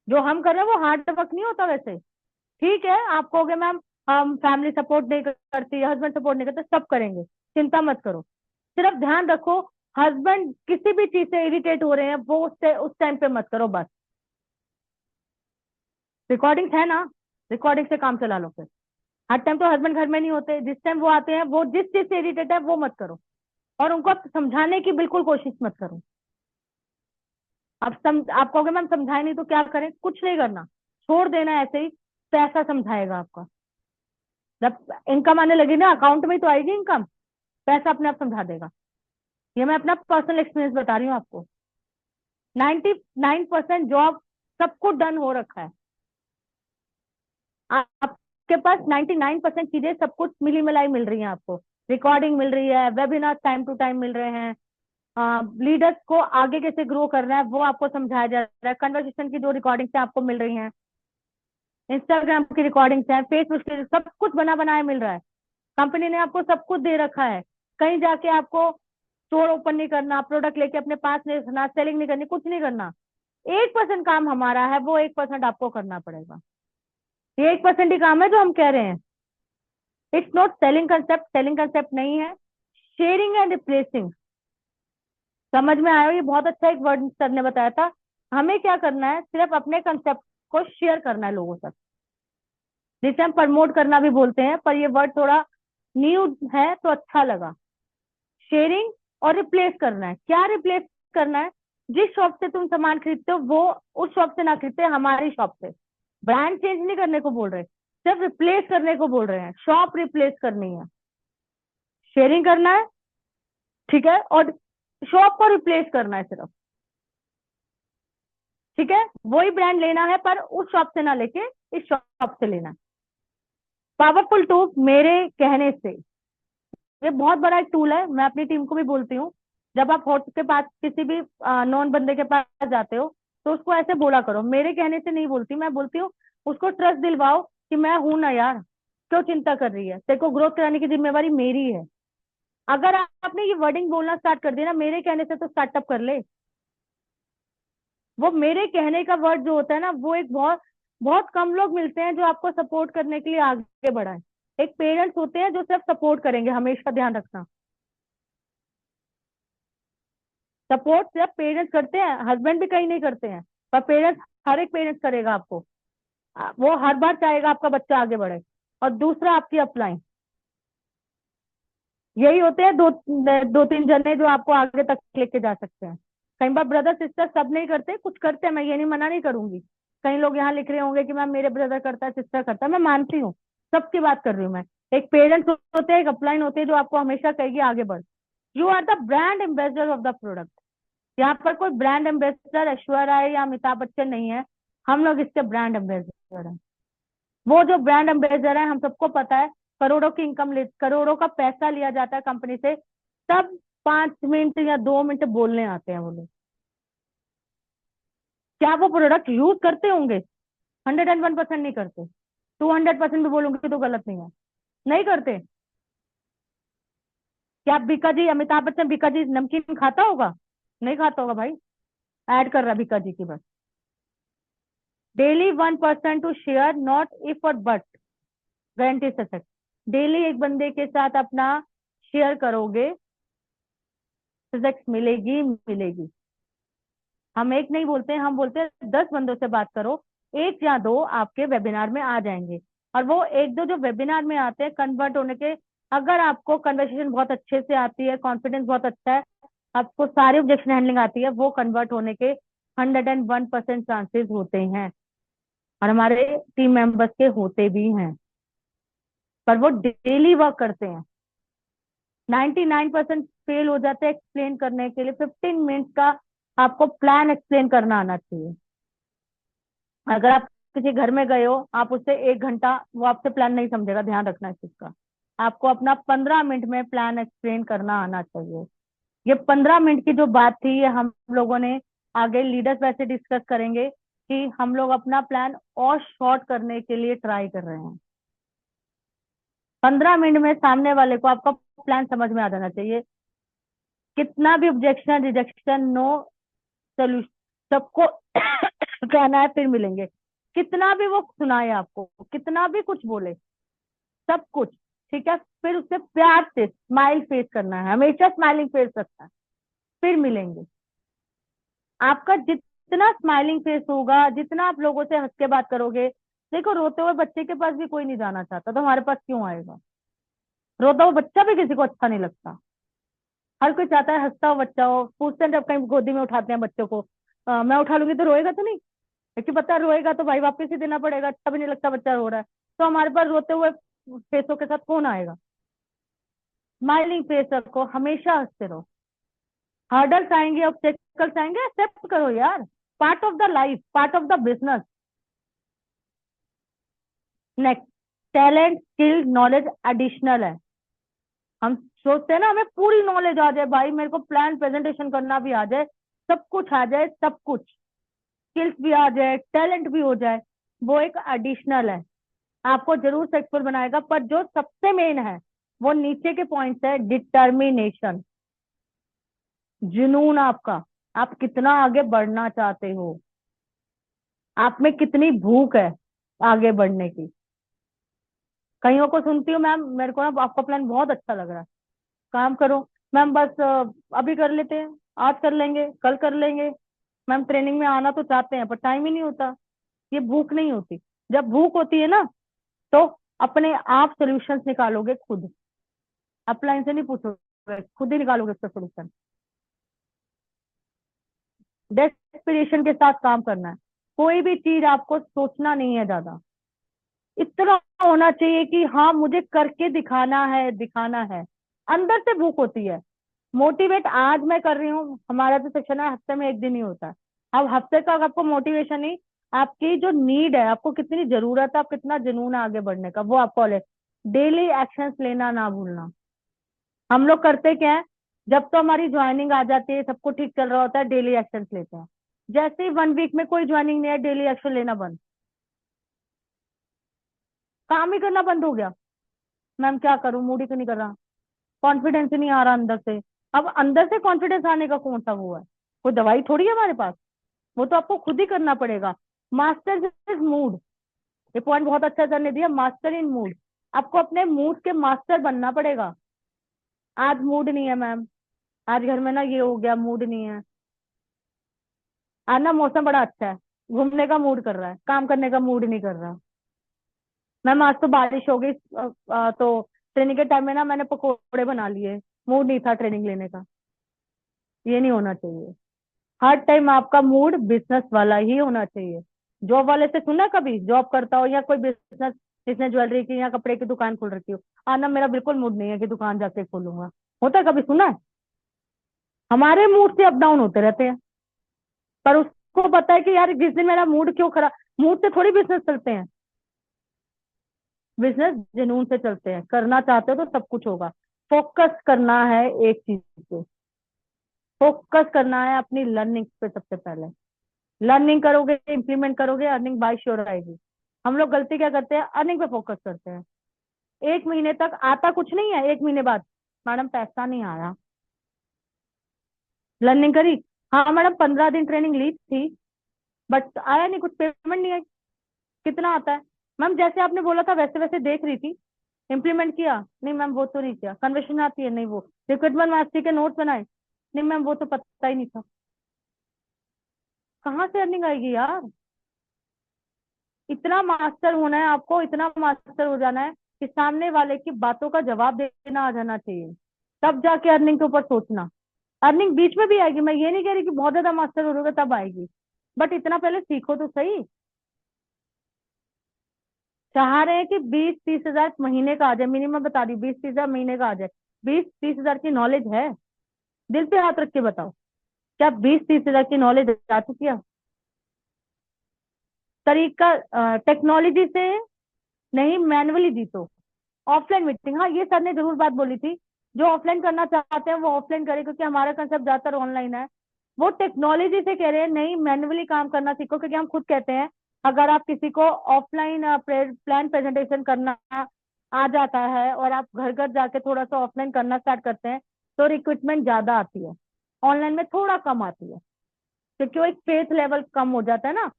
जो हम कर रहे हैं वो हार्ड वर्क नहीं होता वैसे। ठीक है, आप कहोगे मैम हम फैमिली सपोर्ट नहीं करती, हस्बैंड सपोर्ट नहीं करते, सब करेंगे, चिंता मत करो। सिर्फ ध्यान रखो हस्बैंड किसी भी चीज से इरिटेट हो रहे हैं वो उस टाइम पे मत करो बस। रिकॉर्डिंग है ना, रिकॉर्डिंग से काम चला लो फिर। हर टाइम तो हस्बैंड घर में नहीं होते, जिस टाइम वो आते हैं वो जिस चीज से इरिटेट है वो मत करो, और उनको समझाने की बिल्कुल कोशिश मत करो। आप कहोगे मैम समझाए नहीं तो क्या करें? कुछ नहीं करना, छोड़ देना ऐसे ही, पैसा समझाएगा आपका। जब इनकम आने लगी ना अकाउंट में तो आएगी इनकम, पैसा अपने आप समझा देगा। ये मैं अपना पर्सनल एक्सपीरियंस बता रही हूँ आपको। 99% जॉब सबको डन हो रखा है, आपके पास 99% चीजें सब कुछ मिली मिलाई मिल रही है आपको। रिकॉर्डिंग मिल रही है, वेबिनार टाइम टू टाइम मिल रहे हैं, लीडर्स को आगे कैसे ग्रो करना है वो आपको समझाया जा रहा है, कन्वर्सेशन की जो रिकॉर्डिंग से आपको मिल रही हैं, इंस्टाग्राम की रिकॉर्डिंग्स हैं, फेसबुक की, सब कुछ बना बनाया मिल रहा है। कंपनी ने आपको सब कुछ दे रखा है, कहीं जाके आपको स्टोर ओपन नहीं करना, प्रोडक्ट लेके अपने पास नहीं रखना, सेलिंग नहीं करनी, कुछ नहीं करना। 1% काम हमारा है, वो 1% आपको करना पड़ेगा। ये 1% ही काम है जो हम कह रहे हैं। It's not selling concept, selling concept नहीं है, शेयरिंग एंड रिप्लेसिंग। समझ में आया? ये बहुत अच्छा एक वर्ड सर ने बताया था। हमें क्या करना है, सिर्फ अपने कंसेप्ट को शेयर करना है लोगों तक, जिसे हम प्रमोट करना भी बोलते हैं, पर ये वर्ड थोड़ा न्यू है तो अच्छा लगा। शेयरिंग और रिप्लेस करना है। क्या रिप्लेस करना है? जिस शॉप से तुम सामान खरीदते हो वो उस शॉप से ना खरीदते, हमारी शॉप से। ब्रांड चेंज नहीं करने को बोल रहे, सिर्फ रिप्लेस करने को बोल रहे हैं, शॉप रिप्लेस करनी है। शेयरिंग करना है, ठीक है, और शॉप को रिप्लेस करना है सिर्फ। ठीक है, वही ब्रांड लेना है पर उस शॉप से ना लेके इस शॉप से लेना है। पावरफुल टूल मेरे कहने से, ये बहुत बड़ा एक टूल है, मैं अपनी टीम को भी बोलती हूँ। जब आप होस्ट के पास किसी भी नॉन बंदे के पास जाते हो तो उसको ऐसे बोला करो, मेरे कहने से नहीं बोलती, मैं बोलती हूँ उसको ट्रस्ट दिलवाओ कि मैं हूं ना यार, क्यों चिंता कर रही है, तेरे को ग्रोथ कराने की जिम्मेवारी मेरी है। अगर आपने ये वर्डिंग बोलना स्टार्ट कर दिया ना, मेरे कहने से, तो स्टार्टअप कर ले। वो मेरे कहने का वर्ड जो होता है ना, वो एक बहुत बहुत कम लोग मिलते हैं जो आपको सपोर्ट करने के लिए आगे बढ़ाए। एक पेरेंट्स होते हैं जो सिर्फ सपोर्ट करेंगे, हमेशा ध्यान रखना। सपोर्ट सिर्फ पेरेंट्स करते हैं, हस्बैंड भी कहीं नहीं करते हैं, पर पेरेंट्स, हर एक पेरेंट्स करेगा आपको। वो हर बार चाहेगा आपका बच्चा आगे बढ़े। और दूसरा आपकी अपलाइन, यही होते हैं दो दो तीन जने जो आपको आगे तक लेके जा सकते हैं। कई बार ब्रदर सिस्टर सब नहीं करते, कुछ करते हैं, मैं ये नहीं मना नहीं करूंगी। कई लोग यहाँ लिख रहे होंगे कि मैम मेरे ब्रदर करता है, सिस्टर करता है, मैं मानती हूँ, सबकी बात कर रही हूँ मैं। एक पेरेंट्स होते हैं, एक अपलाइन होते हैं जो आपको हमेशा कहेगी आगे बढ़। You are the brand ambassador of the product. यहाँ पर कोई ब्रांड एम्बेसडर ऐश्वर्या राय या अमिताभ बच्चन नहीं है, हम लोग इसके ब्रांड एम्बेसडर हैं। वो जो ब्रांड एम्बेसडर है, हम सबको पता है, करोड़ों की इनकम ले, करोड़ों का पैसा लिया जाता है कंपनी से, तब 5 मिनट या 2 मिनट बोलने आते हैं वो लोग। क्या वो प्रोडक्ट यूज करते होंगे? 101% नहीं करते। 200% भी बोलूंगी तो गलत नहीं है, नहीं करते। क्या बीका जी, अमिताभ बच्चन बीका जी नमकीन खाता होगा? नहीं खाता होगा भाई, ऐड कर रहा है बीका जी की बस। Daily 1% to share, not if और बट, गारंटी सच। डेली एक बंदे के साथ अपना शेयर करोगे, सजेक्ट मिलेगी मिलेगी। हम एक नहीं बोलते हैं, हम बोलते हैं 10 बंदों से बात करो, एक या दो आपके वेबिनार में आ जाएंगे। और वो एक दो जो वेबिनार में आते हैं, कन्वर्ट होने के, अगर आपको कन्वर्सेशन बहुत अच्छे से आती है, कॉन्फिडेंस बहुत अच्छा है, आपको सारी ऑब्जेक्शन हैंडलिंग आती है, वो कन्वर्ट होने के 101% चांसेस होते हैं। और हमारे टीम मेंबर्स के होते भी हैं, पर वो डेली वर्क करते हैं। 99% फेल हो जाते हैं एक्सप्लेन करने के लिए। 15 मिनट का आपको प्लान एक्सप्लेन करना आना चाहिए। अगर आप किसी घर में गए हो, आप उससे 1 घंटा, वो आपसे प्लान नहीं समझेगा, ध्यान रखना इस चीज का। आपको अपना 15 मिनट में प्लान एक्सप्लेन करना आना चाहिए। ये 15 मिनट की जो बात थी, ये हम लोगों ने आगे लीडर्स वैसे डिस्कस करेंगे कि हम लोग अपना प्लान और शॉर्ट करने के लिए ट्राई कर रहे हैं। 15 मिनट में सामने वाले को आपका प्लान समझ में आ जाना चाहिए। कितना भी ऑब्जेक्शन, रिजेक्शन, नो सोल्यूशन, सबको कहना है फिर मिलेंगे। कितना भी वो सुनाए आपको, कितना भी कुछ बोले, सब कुछ ठीक है, फिर उससे प्यार से स्माइल फेस करना है, हमेशा स्माइलिंग फेस रखना है, फिर मिलेंगे। आपका जितना स्माइलिंग फेस होगा, जितना आप लोगों से हंस के बात करोगे, देखो रोते हुए बच्चे के पास भी कोई नहीं जाना चाहता, तो हमारे पास क्यों आएगा? रोता हुआ बच्चा भी किसी को अच्छा नहीं लगता। हर कोई चाहता है हंसता हुआ बच्चा हो। पूछते हैं जब कहीं गोदी में उठाते हैं बच्चों को, मैं उठा लूंगी तो रोएगा तो नहीं? क्योंकि पता है रोएगा तो भाई वापस ही देना पड़ेगा, अच्छा भी नहीं लगता बच्चा रो रहा है। तो हमारे पास रोते हुए फेसों के साथ कौन आएगा? स्माइलिंग फेस रखो, हमेशा हंसते रहो। हर्डल्स आएंगे, ऑब्स्टेकल्स आएंगे, एक्सेप्ट करो यार, part of the life, part of the business. Next, talent, skill, knowledge additional है। हम सोचते हैं ना हमें पूरी नॉलेज आ जाए, भाई मेरे को प्लान प्रेजेंटेशन करना भी आ जाए, सब कुछ आ जाए, सब कुछ स्किल्स भी आ जाए, टैलेंट भी हो जाए, वो एक एडिशनल है, आपको जरूर सक्सेसफुल बनाएगा। पर जो सबसे मेन है, वो नीचे के पॉइंट्स है, डिटर्मिनेशन, जुनून आपका, आप कितना आगे बढ़ना चाहते हो, आप में कितनी भूख है आगे बढ़ने की। कईयों को सुनती हूँ, मैम मेरे को ना आपका प्लान बहुत अच्छा लग रहा है, काम करो। मैम बस अभी कर लेते हैं, आज कर लेंगे, कल कर लेंगे। मैम ट्रेनिंग में आना तो चाहते हैं पर टाइम ही नहीं होता। ये भूख नहीं होती। जब भूख होती है ना, तो अपने आप सोल्यूशंस निकालोगे खुद, अपलाइन से नहीं पूछोगे, खुद ही निकालोगे उसका सोल्यूशन। डेस्पिरेशन के साथ काम करना है। कोई भी चीज आपको सोचना नहीं है ज्यादा, इतना होना चाहिए कि हाँ मुझे करके दिखाना है, दिखाना है। अंदर से भूख होती है। मोटिवेट आज मैं कर रही हूँ, हमारा जो सेक्शन है हफ्ते में 1 दिन ही होता है। अब हफ्ते का आपको मोटिवेशन नहीं, आपकी जो नीड है, आपको कितनी जरूरत है, आप कितना जुनून है आगे बढ़ने का, वो आपको ले। डेली एक्शंस लेना ना भूलना। हम लोग करते क्या है, जब तो हमारी ज्वाइनिंग आ जाती है, सब कुछ ठीक चल रहा होता है, डेली एक्शंस लेते हैं। जैसे ही 1 वीक में कोई ज्वाइनिंग नहीं है, डेली एक्शन लेना बंद, काम ही करना बंद हो गया। मैम क्या करूं, मूड ही तो नहीं कर रहा, कॉन्फिडेंस ही नहीं आ रहा अंदर से। अब अंदर से कॉन्फिडेंस आने का कौन सा वो है? कोई दवाई थोड़ी है हमारे पास, वो तो आपको खुद ही करना पड़ेगा। मास्टर इज मूड, ये पॉइंट बहुत अच्छा सर ने दिया, मास्टर इन मूड। आपको अपने मूड के मास्टर बनना पड़ेगा। आज मूड नहीं है मैम, आज घर में ना ये हो गया, मूड नहीं है। आज ना मौसम बड़ा अच्छा है, घूमने का मूड कर रहा है, काम करने का मूड नहीं कर रहा। मैम आज तो बारिश हो गई, तो ट्रेनिंग के टाइम में ना मैंने पकोड़े बना लिए, मूड नहीं था ट्रेनिंग लेने का। ये नहीं होना चाहिए। हर टाइम आपका मूड बिजनेस वाला ही होना चाहिए। जॉब वाले से सुना कभी जॉब करता हो या कोई बिजनेस जिसने ज्वेलरी की या कपड़े की दुकान खोल रखी हो, ना मेरा बिल्कुल मूड नहीं है कि दुकान जाके खोलूंगा। होता है, कभी सुना है? हमारे मूड से अप डाउन होते रहते हैं, पर उसको पता है कि यार जिस दिन मेरा मूड क्यों खराब, मूड से थोड़ी बिजनेस चलते हैं। बिजनेस जुनून से चलते हैं। करना चाहते हो तो सब कुछ होगा। फोकस करना है एक चीज पे, फोकस करना है अपनी लर्निंग पे सबसे पहले। लर्निंग करोगे, इंप्लीमेंट करोगे, अर्निंग बाय श्योर आएगी। हम लोग गलती क्या करते हैं, अर्निंग पे फोकस करते हैं। 1 महीने तक आता कुछ नहीं है, 1 महीने बाद मैडम पैसा नहीं आया। लर्निंग करी, हाँ मैडम 15 दिन ट्रेनिंग ली थी, बट आया नहीं, कुछ पेमेंट नहीं आई। कितना आता है मैम? जैसे आपने बोला था वैसे वैसे देख रही थी। इम्प्लीमेंट किया नहीं मैम, वो तो नहीं किया। कन्वर्सेशन आती है नहीं, वो रिक्रूटमेंट मास्टरी के नोट्स बनाए नहीं मैम, वो तो पता ही नहीं था। कहाँ से अर्निंग आएगी यार? इतना मास्टर होना है आपको, इतना मास्टर हो जाना है कि सामने वाले की बातों का जवाब देना आ जाना चाहिए, तब जाके अर्निंग के ऊपर सोचना। अर्निंग बीच में भी आएगी, मैं ये नहीं कह रही कि बहुत ज्यादा मास्टर हो जाओगे तब आएगी, बट इतना पहले सीखो तो सही। चाह रहे हैं कि 20-30 हजार महीने का आ जाए, मिनिमम बता दी 20-30 हजार महीने का आ जाए। 20-30 हजार की नॉलेज है? दिल पे हाथ रख के बताओ, क्या 20-30 हजार की नॉलेज आ चुकी है? तरीका टेक्नोलॉजी से नहीं, मैनुअली जीतो। ऑफलाइन मीटिंग, हाँ ये सर ने जरूर बात बोली थी। जो ऑफलाइन करना चाहते हैं वो ऑफलाइन करें, क्योंकि हमारा कंसेप्ट ज्यादातर ऑनलाइन है। वो टेक्नोलॉजी से कह रहे हैं नहीं, मैनुअली काम करना सीखो, क्योंकि हम खुद कहते हैं अगर आप किसी को ऑफलाइन प्लान प्रेजेंटेशन करना आ जाता है और आप घर घर जाके थोड़ा सा ऑफलाइन करना स्टार्ट करते हैं, तो रिक्रूटमेंट ज्यादा आती है। ऑनलाइन में थोड़ा कम आती है, क्योंकि वो एक फेथ लेवल कम हो जाता है ना।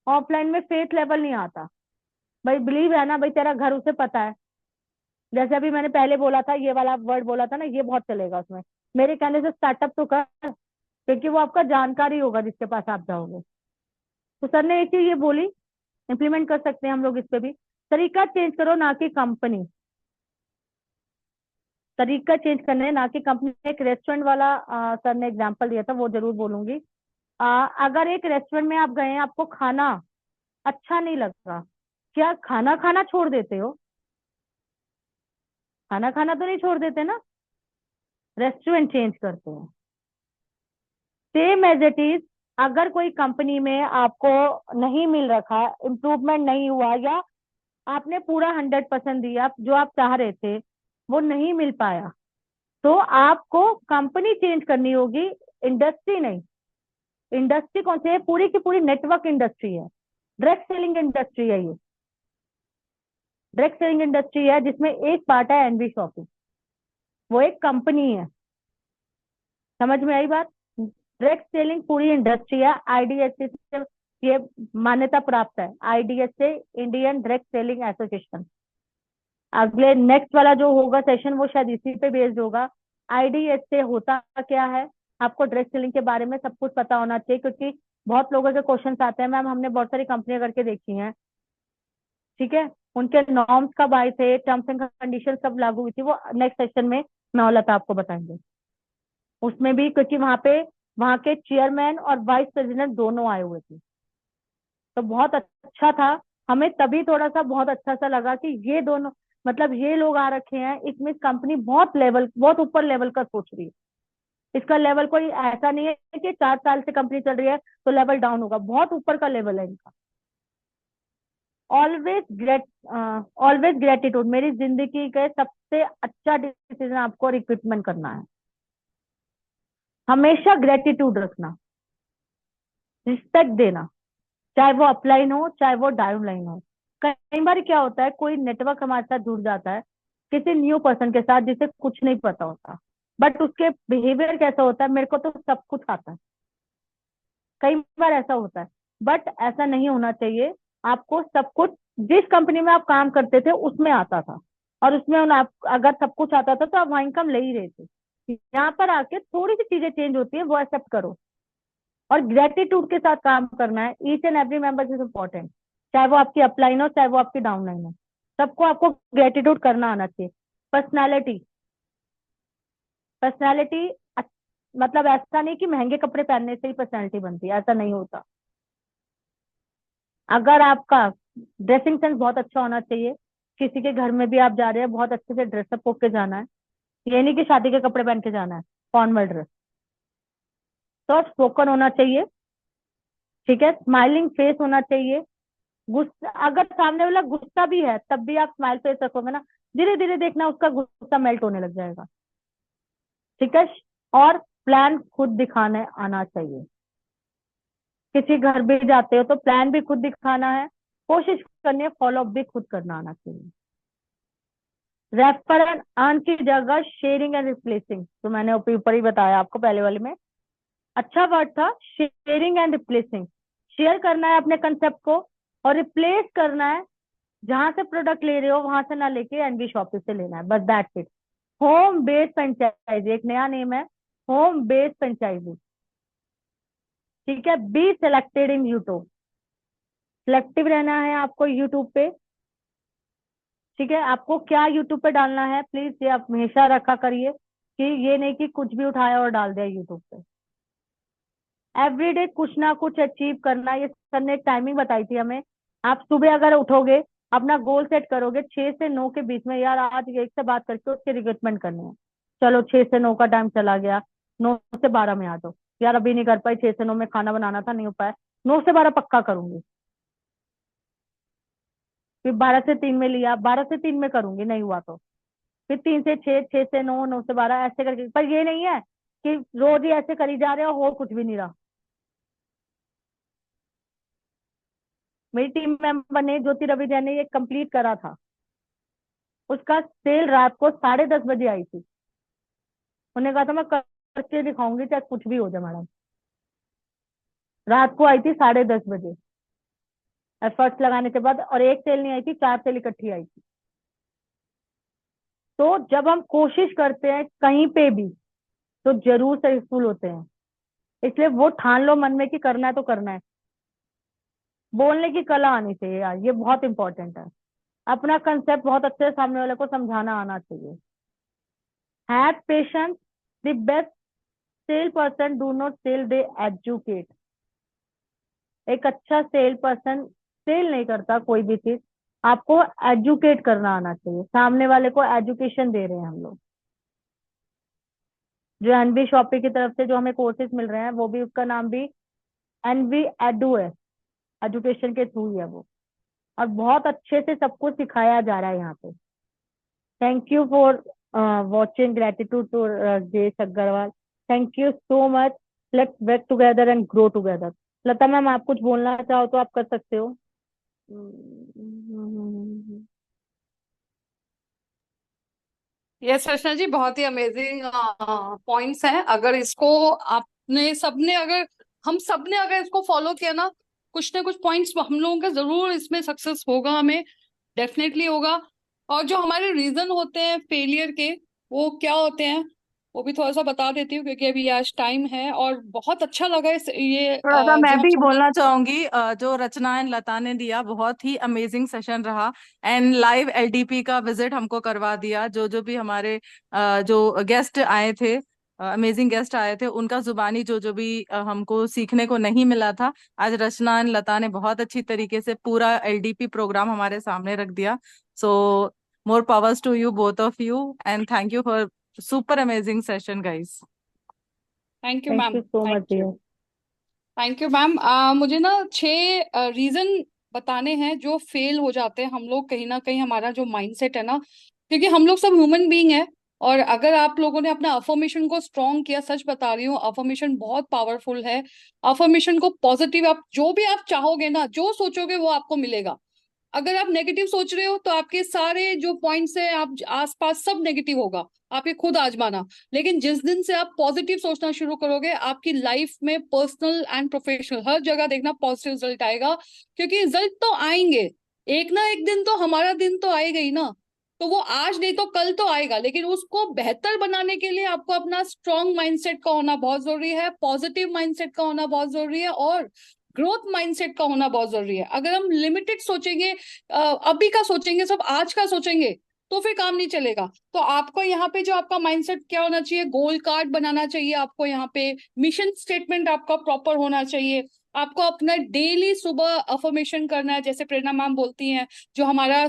ऑफलाइन में फेथ लेवल नहीं आता। भाई बिलीव है ना, भाई तेरा घर उसे पता है। जैसे अभी मैंने पहले बोला था, ये वाला वर्ड बोला था ना, ये बहुत चलेगा उसमें। मेरे कहने से स्टार्टअप तो कर, क्योंकि वो आपका जानकारी होगा जिसके पास आप जाओगे। तो सर ने एक चीज ये बोली, इंप्लीमेंट कर सकते हैं हम लोग इस पे भी। तरीका चेंज करो ना कि कंपनी। तरीका चेंज करना है ना कि कंपनी। एक रेस्टोरेंट वाला सर ने एग्जांपल दिया था, वो जरूर बोलूंगी। अगर एक रेस्टोरेंट में आप गए हैं, आपको खाना अच्छा नहीं लगा, क्या खाना खाना छोड़ देते हो? खाना खाना तो नहीं छोड़ देते ना, रेस्टोरेंट चेंज करते हैं। सेम एज इट इज, अगर कोई कंपनी में आपको नहीं मिल रखा, इम्प्रूवमेंट नहीं हुआ, या आपने पूरा 100% दिया जो आप चाह रहे थे, वो नहीं मिल पाया, तो आपको कंपनी चेंज करनी होगी, इंडस्ट्री नहीं। इंडस्ट्री कौन सी है? पूरी की पूरी नेटवर्क इंडस्ट्री है, डायरेक्ट सेलिंग इंडस्ट्री है ये। डायरेक्ट सेलिंग इंडस्ट्री है जिसमें एक पार्ट है एनवी शॉपिंग, वो एक कंपनी है। समझ में आई बात? डायरेक्ट सेलिंग पूरी इंडस्ट्री है, आईडीएससी से ये मान्यता प्राप्त है, आईडीएस से, इंडियन डायरेक्ट सेलिंग एसोसिएशन। अगले नेक्स्ट वाला जो होगा सेशन वो शायद इसी पे बेस्ड होगा। आईडीएस से होता क्या है, आपको डायरेक्ट सेलिंग के बारे में सब कुछ पता होना चाहिए, क्योंकि बहुत लोगों के क्वेश्चंस आते हैं मैम, हमने बहुत सारी कंपनियां करके देखी हैं, ठीक है, उनके नॉर्म्स कब आए थे, टर्म्स एंड कंडीशन कब लागू हुई थी, वो नेक्स्ट सेशन में मैं और लता आपको बताएंगे। उसमें भी क्योंकि वहां पे वहां के चेयरमैन और वाइस प्रेसिडेंट दोनों आए हुए थे, तो बहुत अच्छा था। हमें तभी थोड़ा सा बहुत अच्छा सा लगा कि ये दोनों, मतलब ये लोग आ रखे हैं, इसमें कंपनी बहुत लेवल, बहुत ऊपर लेवल का सोच रही है। इसका लेवल कोई ऐसा नहीं है कि 4 साल से कंपनी चल रही है तो लेवल डाउन होगा, बहुत ऊपर का लेवल है इनका। Always great, always gratitude. मेरी जिंदगी का सबसे अच्छा डिसीजन आपको रिक्रूटमेंट करना है। हमेशा ग्रेटिट्यूड रखना, रिस्पेक्ट देना, चाहे वो अपलाइन हो चाहे वो डाउनलाइन हो। कई बार क्या होता है, कोई नेटवर्क हमारे साथ जुड़ जाता है किसी न्यू पर्सन के साथ जिसे कुछ नहीं पता होता, बट उसके बिहेवियर कैसा होता है, मेरे को तो सब कुछ आता है। कई बार ऐसा होता है, बट ऐसा नहीं होना चाहिए। आपको सब कुछ जिस कंपनी में आप काम करते थे उसमें आता था, और उसमें आप अगर सब कुछ आता था तो आप वहाँ इनकम ले ही रहे थे। यहाँ पर आके थोड़ी सी चीजें चेंज होती है, वो एक्सेप्ट करो और ग्रेटिट्यूड के साथ काम करना है। Each and every member is important, चाहे वो आपकी अपलाइन हो चाहे वो आपकी डाउनलाइन हो, सबको आपको ग्रेटिट्यूड करना आना चाहिए। पर्सनैलिटी, पर्सनैलिटी मतलब ऐसा नहीं कि महंगे कपड़े पहनने से ही पर्सनैलिटी बनती है, ऐसा नहीं होता। अगर आपका ड्रेसिंग सेंस बहुत अच्छा होना चाहिए, किसी के घर में भी आप जा रहे हैं बहुत अच्छे से ड्रेसअप होके जाना है, ये नहीं कि शादी के कपड़े पहन के जाना है, फॉर्मल ड्रेस। सॉफ्ट स्पोकन होना चाहिए, ठीक है, स्माइलिंग फेस होना चाहिए। गुस्सा, अगर सामने वाला गुस्सा भी है तब भी आप स्माइल फेस रखोगे ना, धीरे धीरे देखना उसका गुस्सा मेल्ट होने लग जाएगा, ठीक है। और प्लान खुद दिखाने आना चाहिए, किसी घर भी जाते हो तो प्लान भी खुद दिखाना है, कोशिश करनी है फॉलो अप भी खुद करना आना चाहिए। रेफर एंड अर्न की जगह शेयरिंग एंड रिप्लेसिंग, तो मैंने ऊपर ही बताया आपको पहले वाले में, अच्छा वर्ड था शेयरिंग एंड रिप्लेसिंग। शेयर करना है अपने कंसेप्ट को और रिप्लेस करना है, जहां से प्रोडक्ट ले रहे हो वहां से ना लेके एनबी शॉपिंग से लेना है, बस that's it. Home based franchisee एक नया नेम है, होम बेस्ड फ्रेंचाइजी, ठीक है। Be selected in YouTube, selective रहना है आपको यूट्यूब पे, ठीक है। आपको क्या यूट्यूब पे डालना है प्लीज ये आप हमेशा रखा करिए, कि ये नहीं कि कुछ भी उठाया और डाल दिया यूट्यूब पे। एवरीडे कुछ ना कुछ अचीव करना, ये सर ने एक टाइमिंग बताई थी हमें। आप सुबह अगर उठोगे, अपना गोल सेट करोगे 6 से 9 के बीच में, यार आज एक से बात करके उसके रिक्रूटमेंट करने हैं, चलो 6 से 9 का टाइम चला गया, 9 से 12 में आ जाओ, यार अभी नहीं कर पाई, 6 से 9 में खाना बनाना था नहीं हो पाया, 9 से 12 पक्का करूंगी। फिर 12 से 3 में लिया, 12 से 3 में करूंगी, नहीं हुआ तो फिर 3 से 6, 6 से 9, 9 से 12 ऐसे करके। पर ये नहीं है कि रोज ही ऐसे करी जा रहे हो कुछ भी नहीं रहा। मेरी टीम मेंबर ने, ज्योति रवि जैन ने, ये कंप्लीट करा था, उसका सेल रात को 10:30 बजे आई थी, उन्होंने कहा था मैं करके दिखाऊंगी चाहे कुछ भी हो जाए मैडम। रात को आई थी 10:30 बजे एफर्ट्स लगाने के बाद, और एक सेल नहीं आई थी, 4 सेल इकट्ठी आई थी। तो जब हम कोशिश करते हैं कहीं पे भी तो जरूर सक्सेसफुल होते हैं, इसलिए वो ठान लो मन में कि करना है तो करना है। बोलने की कला आनी चाहिए यार, ये बहुत इंपॉर्टेंट है। अपना कंसेप्ट बहुत अच्छे से सामने वाले को समझाना आना चाहिए। Have patience, the best sale person do not sell, they educate. एक अच्छा सेल पर्सन सेल नहीं करता कोई भी चीज, आपको एजुकेट करना आना चाहिए, सामने वाले को एजुकेशन दे रहे हैं हम लोग। जो एनबी शॉपी की तरफ से जो हमें कोर्सेज मिल रहे हैं वो भी, उसका नाम भी एनबी एडू है, एजुकेशन के थ्रू ही है वो, और बहुत अच्छे से सब कुछ सिखाया जा रहा है यहाँ पे। Thank you for watching, gratitude to Jess Agarwal, thank you so much. Let's work together and grow together. Lata ma'am आप कुछ बोलना चाहो तो आप कर सकते हो। यस रचना जी, बहुत ही अमेजिंग पॉइंट्स हैं। अगर इसको आपने सबने अगर हम सबने अगर इसको फॉलो किया ना कुछ पॉइंट्स हम लोगों का जरूर इसमें सक्सेस होगा, हमें डेफिनेटली होगा। और जो हमारे रीजन होते हैं फेलियर के, वो क्या होते हैं वो भी थोड़ा सा बता देती हूँ, क्योंकि अभी आज टाइम है। और बहुत अच्छा लगा ये थोड़ा सा जो मैं हम भी सब। बोलना चाहूंगी, जो रचना एंड लता ने दिया बहुत ही अमेजिंग सेशन रहा। एंड लाइव एलडीपी का विजिट हमको करवा दिया, जो जो भी हमारे जो गेस्ट आए थे, अमेजिंग गेस्ट आए थे, उनका जुबानी जो जो भी हमको सीखने को नहीं मिला था, आज रचना एंड लता ने बहुत अच्छी तरीके से पूरा एलडीपी प्रोग्राम हमारे सामने रख दिया। So more powers to you both of you, and thank you for super amazing session guys. Thank you thank ma'am, you so much thank you. Dear. Thank you ma'am. मुझे ना 6 reason बताने हैं जो fail हो जाते हैं हम लोग, कहीं ना कहीं हमारा जो माइंडसेट है ना, क्योंकि हम लोग सब ह्यूमन बीइंग है। और अगर आप लोगों ने अपना अफर्मेशन को स्ट्रॉन्ग किया, सच बता रही हूँ, अफर्मेशन बहुत पावरफुल है। अफर्मेशन को पॉजिटिव, आप जो भी आप चाहोगे ना, जो सोचोगे वो आपको मिलेगा। अगर आप नेगेटिव सोच रहे हो तो आपके सारे जो पॉइंट्स है आप आसपास सब नेगेटिव होगा, आप ये खुद आजमाना। लेकिन जिस दिन से आप पॉजिटिव सोचना शुरू करोगे, आपकी लाइफ में पर्सनल एंड प्रोफेशनल हर जगह देखना पॉजिटिव रिजल्ट आएगा। क्योंकि रिजल्ट तो आएंगे, एक ना एक दिन तो हमारा दिन तो आएगा ही ना। तो वो आज नहीं तो कल तो आएगा, लेकिन उसको बेहतर बनाने के लिए आपको अपना स्ट्रॉन्ग माइंडसेट का होना बहुत जरूरी है, पॉजिटिव माइंडसेट का होना बहुत जरूरी है, और ग्रोथ माइंडसेट का होना बहुत जरूरी है। अगर हम लिमिटेड सोचेंगे, अभी का सोचेंगे, सब आज का सोचेंगे, तो फिर काम नहीं चलेगा। तो आपको यहाँ पे जो आपका माइंडसेट क्या होना चाहिए, गोल कार्ड बनाना चाहिए आपको, यहाँ पे मिशन स्टेटमेंट आपका प्रॉपर होना चाहिए। आपको अपना डेली सुबह अफर्मेशन करना है, जैसे प्रेरणा मैम बोलती हैं, जो हमारा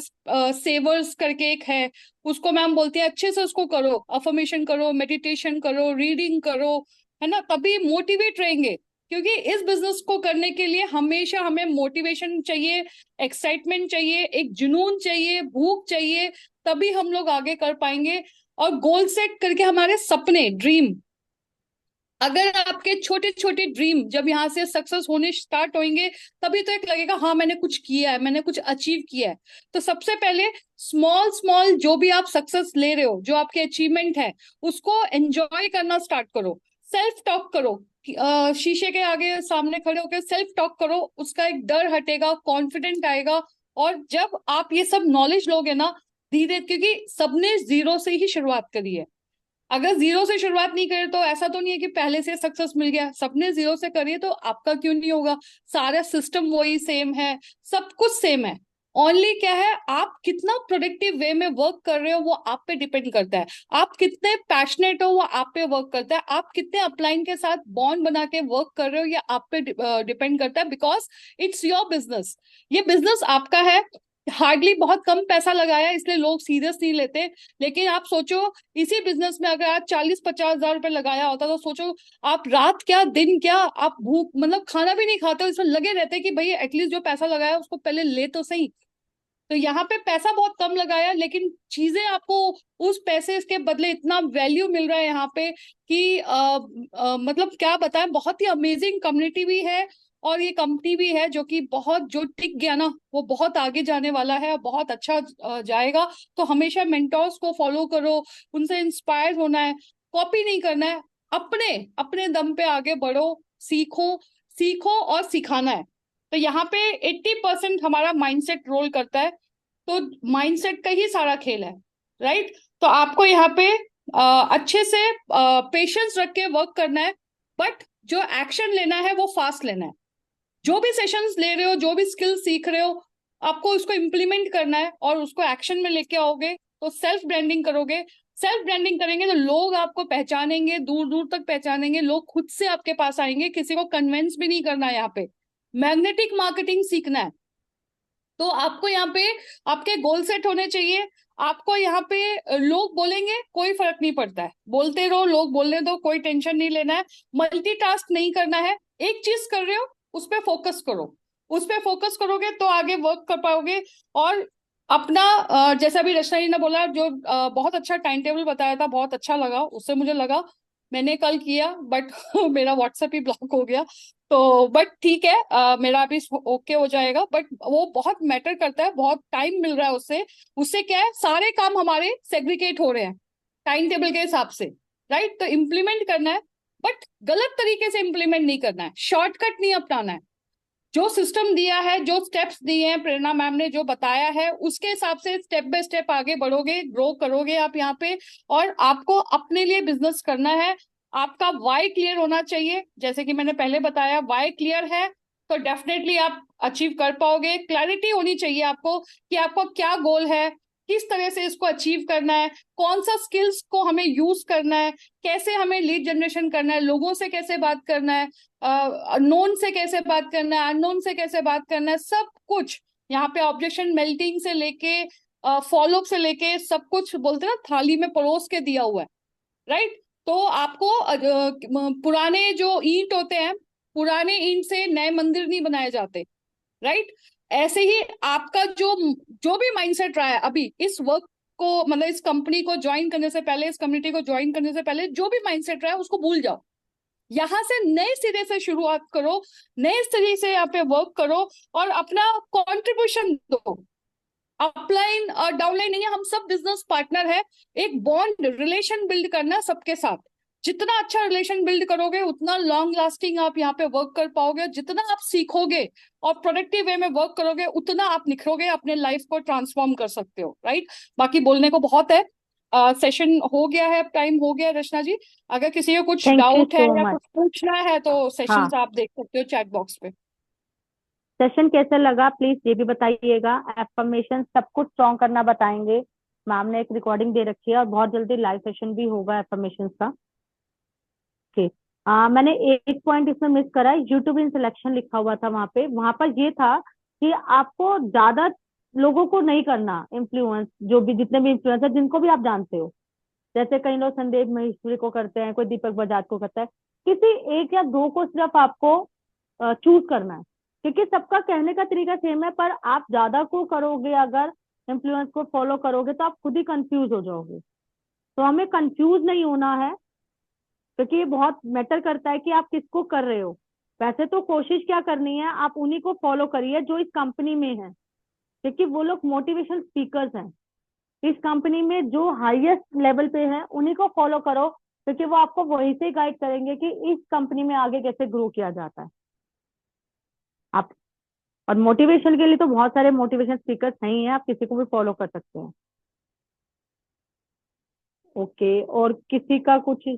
सेवर्स करके एक है, उसको मैम बोलती है अच्छे से उसको करो, अफर्मेशन करो, मेडिटेशन करो, रीडिंग करो, है ना, तभी मोटिवेट रहेंगे। क्योंकि इस बिजनेस को करने के लिए हमेशा हमें मोटिवेशन चाहिए, एक्साइटमेंट चाहिए, एक जुनून चाहिए, भूख चाहिए, तभी हम लोग आगे कर पाएंगे। और गोल सेट करके हमारे सपने, ड्रीम, अगर आपके छोटे छोटे ड्रीम जब यहाँ से सक्सेस होने स्टार्ट होंगे, तभी तो एक लगेगा हाँ मैंने कुछ किया है, मैंने कुछ अचीव किया है। तो सबसे पहले स्मॉल स्मॉल जो भी आप सक्सेस ले रहे हो, जो आपके अचीवमेंट है, उसको एंजॉय करना स्टार्ट करो। सेल्फ टॉक करो, शीशे के आगे सामने खड़े होकर सेल्फ टॉक करो, उसका एक डर हटेगा, कॉन्फिडेंट आएगा। और जब आप ये सब नॉलेज लोगे ना, धीरे, क्योंकि सबने जीरो से ही शुरुआत करी है। अगर जीरो से शुरुआत नहीं करे तो ऐसा तो नहीं है कि पहले से सक्सेस मिल गया, सबने जीरो से करी है, तो आपका क्यों नहीं होगा। सारा सिस्टम वही सेम है, सब कुछ सेम है। ओनली क्या है, आप कितना प्रोडक्टिव वे में वर्क कर रहे हो वो आप पे डिपेंड करता है। आप कितने पैशनेट हो वो आप पे वर्क करता है। आप कितने अपलाइन के साथ बॉन्ड बना के वर्क कर रहे हो ये आप पे डिपेंड करता है, बिकॉज इट्स योर बिजनेस। ये बिजनेस आपका है। हार्डली बहुत कम पैसा लगाया इसलिए लोग सीरियस नहीं लेते, लेकिन आप सोचो, इसी बिजनेस में अगर आप 40-50 हजार रुपए लगाया होता तो सोचो, आप रात क्या दिन क्या, आप भूख मतलब खाना भी नहीं खाते हो, इसमें लगे रहते कि भाई एटलीस्ट जो पैसा लगाया उसको पहले ले तो सही। तो यहाँ पे पैसा बहुत कम लगाया, लेकिन चीजें आपको उस पैसे के बदले इतना वैल्यू मिल रहा है यहाँ पे कि मतलब क्या बताएं, बहुत ही अमेजिंग कम्युनिटी भी है। और ये कंपनी भी है जो कि बहुत, जो टिक गया ना वो बहुत आगे जाने वाला है, बहुत अच्छा जाएगा। तो हमेशा मेंटोर्स को फॉलो करो, उनसे इंस्पायर होना है, कॉपी नहीं करना है, अपने अपने दम पे आगे बढ़ो, सीखो, सीखो और सिखाना है। तो यहाँ पे 80% हमारा माइंडसेट रोल करता है। तो माइंडसेट का ही सारा खेल है, राइट। तो आपको यहाँ पे अच्छे से पेशेंस रख के वर्क करना है, बट जो एक्शन लेना है वो फास्ट लेना है। जो भी सेशंस ले रहे हो, जो भी स्किल सीख रहे हो, आपको उसको इम्प्लीमेंट करना है और उसको एक्शन में लेके आओगे तो सेल्फ ब्रांडिंग करोगे। सेल्फ ब्रांडिंग करेंगे तो लोग आपको पहचानेंगे, दूर दूर तक पहचानेंगे, लोग खुद से आपके पास आएंगे, किसी को कन्विंस भी नहीं करना है। यहाँ पे मैग्नेटिक मार्केटिंग सीखना है। तो आपको यहाँ पे आपके गोल सेट होने चाहिए। आपको यहाँ पे लोग बोलेंगे कोई फर्क नहीं पड़ता है, बोलते रहो, लोग बोलने दो, कोई टेंशन नहीं लेना है। मल्टीटास्क नहीं करना है, एक चीज कर रहे हो उस पर फोकस करो, उस पर फोकस करोगे तो आगे वर्क कर पाओगे। और अपना जैसा भी रचना जी ने बोला, जो बहुत अच्छा टाइम टेबल बताया था, बहुत अच्छा लगा, उससे मुझे लगा, मैंने कल किया बट मेरा व्हाट्सएप ही ब्लॉक हो गया। तो बट ठीक है, मेरा अभी ओके हो जाएगा, बट वो बहुत मैटर करता है, बहुत टाइम मिल रहा है उससे। उससे क्या है, सारे काम हमारे सेग्रीगेट हो रहे हैं टाइम टेबल के हिसाब से, राइट। तो इम्प्लीमेंट करना है, बट गलत तरीके से इम्प्लीमेंट नहीं करना है, शॉर्टकट नहीं अपनाना है। जो सिस्टम दिया है, जो स्टेप्स दिए हैं प्रेरणा मैम ने, जो बताया है, उसके हिसाब से स्टेप बाय स्टेप आगे बढ़ोगे, ग्रो करोगे आप यहाँ पे। और आपको अपने लिए बिजनेस करना है, आपका वाई क्लियर होना चाहिए। जैसे कि मैंने पहले बताया, वाई क्लियर है तो डेफिनेटली आप अचीव कर पाओगे। क्लैरिटी होनी चाहिए आपको कि आपको क्या गोल है, किस तरह से इसको अचीव करना है, कौन सा स्किल्स को हमें यूज करना है, कैसे हमें लीड जनरेशन करना है, लोगों से कैसे बात करना है, नोन से कैसे बात करना है, अननोन से कैसे बात करना है, सब कुछ यहाँ पे ऑब्जेक्शन मेल्टिंग से लेके फॉलो अप से लेके सब कुछ, बोलते हैं ना, थाली में परोस के दिया हुआ है, राइट। तो आपको पुराने जो ईंट होते हैं, पुराने ईंट से नए मंदिर नहीं बनाए जाते, राइट। ऐसे ही आपका जो जो भी माइंडसेट रहा है अभी इस वर्क को, मतलब इस कंपनी को ज्वाइन करने से पहले, इस कम्युनिटी को ज्वाइन करने से पहले, जो भी माइंडसेट रहा है उसको भूल जाओ। यहाँ से नए सिरे से शुरुआत करो, नए सिरे से यहाँ पे वर्क करो और अपना कंट्रीब्यूशन दो। अपलाइन और डाउनलाइन नहीं है, हम सब बिजनेस पार्टनर है। एक बॉन्ड रिलेशन बिल्ड करना सबके साथ। जितना अच्छा रिलेशन बिल्ड करोगे उतना लॉन्ग लास्टिंग आप यहाँ पे वर्क कर पाओगे, जितना आप सीखोगे और प्रोडक्टिव वे में वर्क करोगे उतना आप निखरोगे, अपने लाइफ को ट्रांसफॉर्म कर सकते हो, राइट। बाकी बोलने को बहुत है, सेशन हो गया है, अब टाइम हो गया है रचना जी। अगर किसी को कुछ थैंक यू डाउट है सो या मच। कुछ पूछना है तो हाँ, सेशंस आप देख सकते हो चैट बॉक्स पे। सेशन कैसा लगा प्लीज ये भी बताइएगा। एफर्मेशन सबको स्ट्रॉन्ग करना बताएंगे। मैम ने एक रिकॉर्डिंग दे रखी है और बहुत जल्दी लाइव सेशन भी होगा एफर्मेशन का। ओके। मैंने एक पॉइंट इसमें मिस करा है, यूट्यूब इन सिलेक्शन लिखा हुआ था वहां पर ये था कि आपको ज्यादा लोगों को नहीं करना इन्फ्लुएंस, जो भी जितने भी इन्फ्लुएंसर जिनको भी आप जानते हो, जैसे कई लोग संदीप महेश्वरी को करते हैं, कोई दीपक बजाज को करता है, किसी एक या दो को सिर्फ आपको चूज करना है, क्योंकि सबका कहने का तरीका सेम है, पर आप ज्यादा को करोगे अगर इन्फ्लुएंस को फॉलो करोगे तो आप खुद ही कंफ्यूज हो जाओगे। तो हमें कंफ्यूज नहीं होना है, क्योंकि ये बहुत मैटर करता है कि आप किसको कर रहे हो। वैसे तो कोशिश क्या करनी है, आप उन्हीं को फॉलो करिए जो इस कंपनी में है, क्योंकि वो लोग मोटिवेशनल स्पीकर्स हैं इस कंपनी में, जो हाईएस्ट लेवल पे है उन्हीं को फॉलो करो, क्योंकि वो आपको वहीं से गाइड करेंगे कि इस कंपनी में आगे कैसे ग्रो किया जाता है। आप और मोटिवेशन के लिए तो बहुत सारे मोटिवेशन स्पीकर्स हैं ही हैं, आप किसी को भी फॉलो कर सकते हैं। ओके, और किसी का कुछ?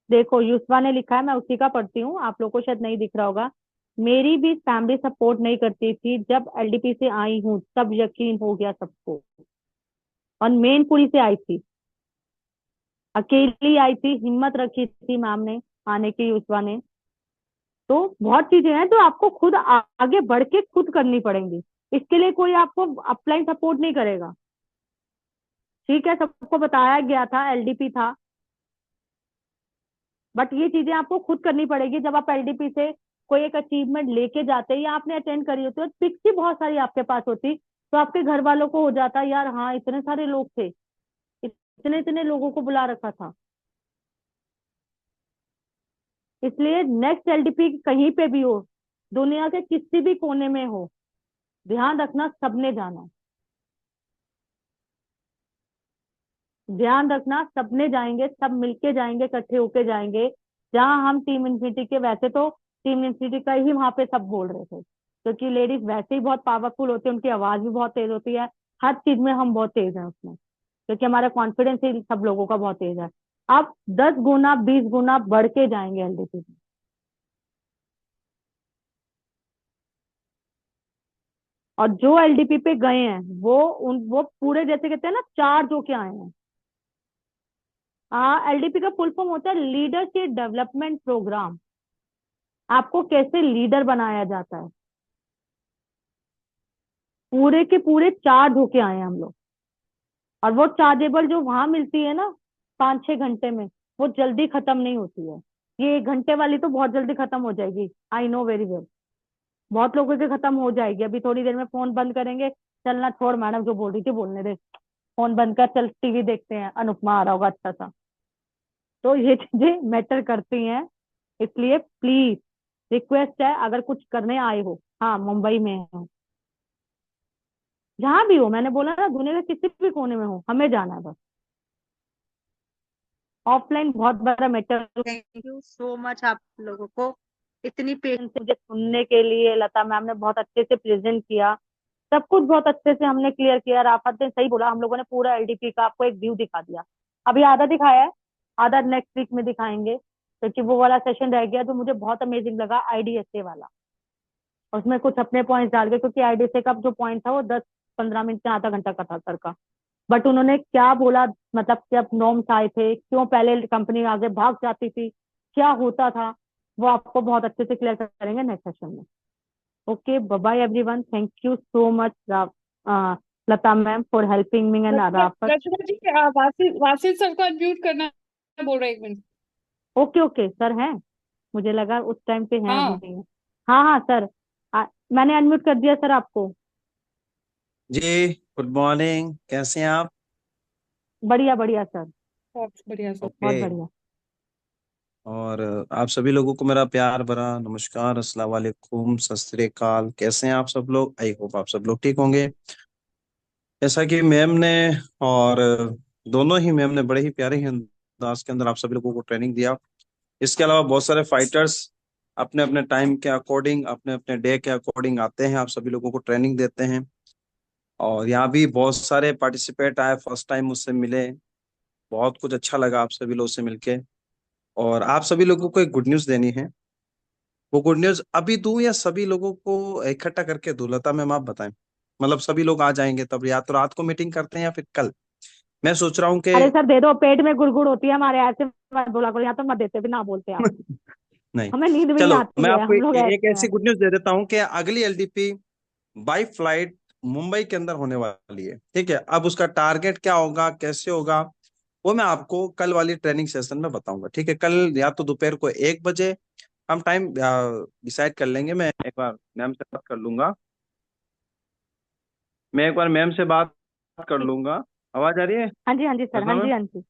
देखो युस्वा ने लिखा है, मैं उसी का पढ़ती हूँ, आप लोग को शायद नहीं दिख रहा होगा। मेरी भी फैमिली सपोर्ट नहीं करती थी, जब एलडीपी से आई हूँ तब यकीन हो गया सबको। और मेनपुरी से आई थी, अकेली आई थी, हिम्मत रखी थी मैम ने आने की, युस्वा ने। तो बहुत चीजें हैं जो आपको खुद आगे बढ़ के खुद करनी पड़ेंगी, इसके लिए कोई आपको अपलाइन सपोर्ट नहीं करेगा। ठीक है, सबको बताया गया था एलडीपी था, बट ये चीजें आपको खुद करनी पड़ेगी। जब आप एलडीपी से कोई एक अचीवमेंट लेके जाते हैं या आपने अटेंड करी होती है, पिक्स भी बहुत सारी आपके पास होती, तो आपके घर वालों को हो जाता यार हाँ इतने सारे लोग थे, इतने इतने लोगों को बुला रखा था। इसलिए नेक्स्ट एलडीपी कहीं पे भी हो, दुनिया के किसी भी कोने में हो, ध्यान रखना सबने जाना, ध्यान रखना सबने जाएंगे, सब मिलके जाएंगे, इकट्ठे होके जाएंगे। जहां हम टीम इन्फिनिटी के, वैसे तो टीम इन्फिनिटी का ही वहां पे सब बोल रहे थे, क्योंकि लेडीज वैसे ही बहुत पावरफुल होती है, उनकी आवाज भी बहुत तेज होती है, हर चीज में हम बहुत तेज हैं उसमें, क्योंकि हमारा कॉन्फिडेंस ही सब लोगों का बहुत तेज है। अब 10 गुना 20 गुना बढ़ के जाएंगे एलडीपी में। और जो एलडीपी पे गए हैं वो पूरे, जैसे कहते हैं ना, चार्ज होके आए हैं। हाँ, एलडीपी का फुल फॉर्म होता है लीडरशिप डेवलपमेंट प्रोग्राम। आपको कैसे लीडर बनाया जाता है, पूरे के पूरे चार्ज होके आए हैं हम लोग। और वो चार्जेबल जो वहां मिलती है ना 5-6 घंटे में, वो जल्दी खत्म नहीं होती है। ये 1 घंटे वाली तो बहुत जल्दी खत्म हो जाएगी, आई नो वेरी वेल। बहुत लोगों की खत्म हो जाएगी, अभी थोड़ी देर में फोन बंद करेंगे, चलना छोड़ मैडम जो बोल रही थी बोलने दे, फोन बंद कर, चल टीवी देखते हैं, अनुपमा आ रहा होगा अच्छा सा। तो ये चीजें मैटर करती हैं, इसलिए प्लीज रिक्वेस्ट है, अगर कुछ करने आए हो, हाँ मुंबई में हो, जहां भी हो, मैंने बोला ना दुनिया के किसी भी कोने में हो, हमें जाना है बस। ऑफलाइन बहुत बड़ा matter. Thank you so much आप लोगों को, इतनी पेशेंस से मुझे सुनने के लिए। लता मैम ने बहुत अच्छे से प्रेजेंट किया, सब कुछ बहुत अच्छे से हमने क्लियर किया। राफत ने सही बोला, हम लोगों ने पूरा एलडीपी का आपको एक व्यू दिखा दिया। अभी आधा दिखाया है, आधा नेक्स्ट वीक में दिखाएंगे, क्योंकि वो वाला सेशन रह गया जो मुझे बहुत अमेजिंग लगा, आईडीएसए वाला। उसमें कुछ अपने पॉइंट्स डाल के, क्योंकि आईडीएसए का जो पॉइंट था वो 10-15 मिनट से आधा घंटा का था सर का, बट उन्होंने क्या बोला, मतलब जब नॉर्म्स आए थे, क्यों पहले कंपनी आगे भाग जाती थी, क्या होता था, वो आपको बहुत अच्छे से क्लियर करेंगे नेक्स्ट सेशन में। Okay, bye bye everyone, thank you so much Lata ma'am for helping me and Rachna Rafat. Rachna ji, Wasil Wasil sir को अनम्यूट करना बोल रहे हैं, 1 मिनट। ओके ओके सर हैं, मुझे लगा उस टाइम पे हैं, अभी हाँ नहीं है। हाँ हाँ सर, मैंने अनम्यूट कर दिया सर आपको। जी, गुड मॉर्निंग, कैसे हैं आप? बढ़िया बढ़िया सर, बहुत बढ़िया सर। ओके। बहुत बढ़िया। और आप सभी लोगों को मेरा प्यार भरा नमस्कार, अस्सलाम वालेकुम, सत श्री अकाल। कैसे हैं आप सब लोग? आई होप आप सब लोग ठीक होंगे। जैसा कि मैम ने और दोनों ही मैम ने बड़े ही प्यारे ही अंदाज के अंदर आप सभी लोगों को ट्रेनिंग दिया। इसके अलावा बहुत सारे फाइटर्स अपने अपने टाइम के अकॉर्डिंग, अपने अपने डे के अकॉर्डिंग आते हैं, आप सभी लोगों को ट्रेनिंग देते हैं। और यहाँ भी बहुत सारे पार्टिसिपेट आए, फर्स्ट टाइम मुझसे मिले, बहुत कुछ अच्छा लगा आप सभी लोगों से मिलके। और आप सभी लोगों को एक गुड न्यूज़ देनी है। वो गुड न्यूज़ अभी दूं या सभी लोगों को इकट्ठा करके दूं? लता मैम आप बताएं। मतलब सभी लोग आ जाएंगे तब, या तो रात को मीटिंग करते हैं या फिर कल। मैं सोच रहा हूँ कि अरे सर दे दो, पेट में गुड़गुड़ होती है हमारे, ऐसे मत बोला करो, यहाँ तो मत देते भी, ना बोलते आप। नहीं, हमें नींद भी नहीं चलो आती मैं है, आपको हम लोग एक ऐसे ऐसी हैं। गुड न्यूज़ दे देता हूँ कि अगली एलडीपी बाई फ्लाइट मुंबई के अंदर होने वाली है। ठीक है, अब उसका टारगेट क्या होगा, कैसे होगा, वो मैं आपको कल वाली ट्रेनिंग सेशन में बताऊंगा। ठीक है, कल या तो दोपहर को 1 बजे हम टाइम डिसाइड कर लेंगे। मैं एक बार मैम से बात कर लूंगा। मैं एक बार मैम से बात कर ठीक। लूंगा। आवाज आ रही है हाँ जी, हाँ जी सर, रचना हाँ जी, मैम? हाँ जी।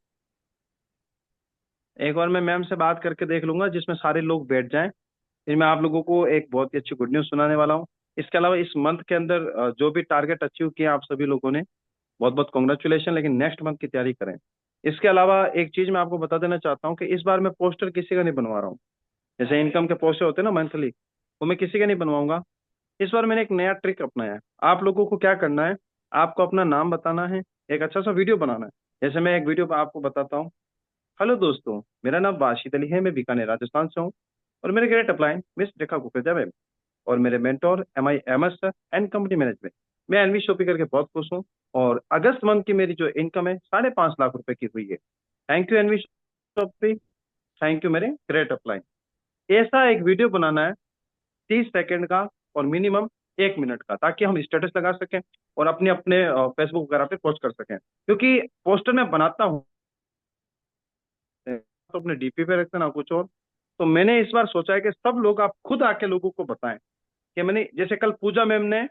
एक बार मैं मैम से बात करके देख लूंगा जिसमें सारे लोग बैठ जाएं। फिर मैं आप लोगों को एक बहुत ही अच्छी गुड न्यूज़ सुनाने वाला हूँ। इसके अलावा इस मंथ के अंदर जो भी टारगेट अचीव किया आप सभी लोगों ने, बहुत बहुत कॉन्ग्रेचुलेशन। लेकिन नेक्स्ट मंथ की तैयारी करें। इसके अलावा एक चीज मैं आपको बता देना चाहता हूँ कि इस बार मैं पोस्टर किसी का नहीं बनवा रहा हूँ। जैसे इनकम के पोस्टर होते हैं ना मंथली, वो मैं किसी का नहीं बनवाऊंगा। इस बार मैंने एक नया ट्रिक अपनाया है। आप लोगों को क्या करना है, आपको अपना नाम बताना है, एक अच्छा सा वीडियो बनाना है। जैसे मैं एक वीडियो आपको बताता हूँ। हेलो दोस्तों, मेरा नाम बाशिद अली है, मैं बीकानेर राजस्थान से हूँ। और मेरे ग्रेट अपलाइन मिस रेखा कुकरेजा मैम, और मेरे mentor MIMS and company management. मैं एनवी शॉपी करके बहुत खुश हूँ। और अगस्त मंथ की मेरी जो इनकम है 5.5 लाख रुपए की हुई है। Thank you NV shoppy, thank you मेरे ग्रेट अपलाइन। ऐसा एक वीडियो बनाना है 30 सेकंड का और मिनिमम 1 मिनट का, ताकि हम स्टेटस लगा सकें और अपने अपने फेसबुक वगैरह पे पोस्ट कर सकें। क्योंकि पोस्टर मैं बनाता हूँ तो अपने डीपी पे रखते ना कुछ और। तो मैंने इस बार सोचा है कि सब लोग आप खुद आके लोगों को बताएं कि मैंने, जैसे कल पूजा मैम ने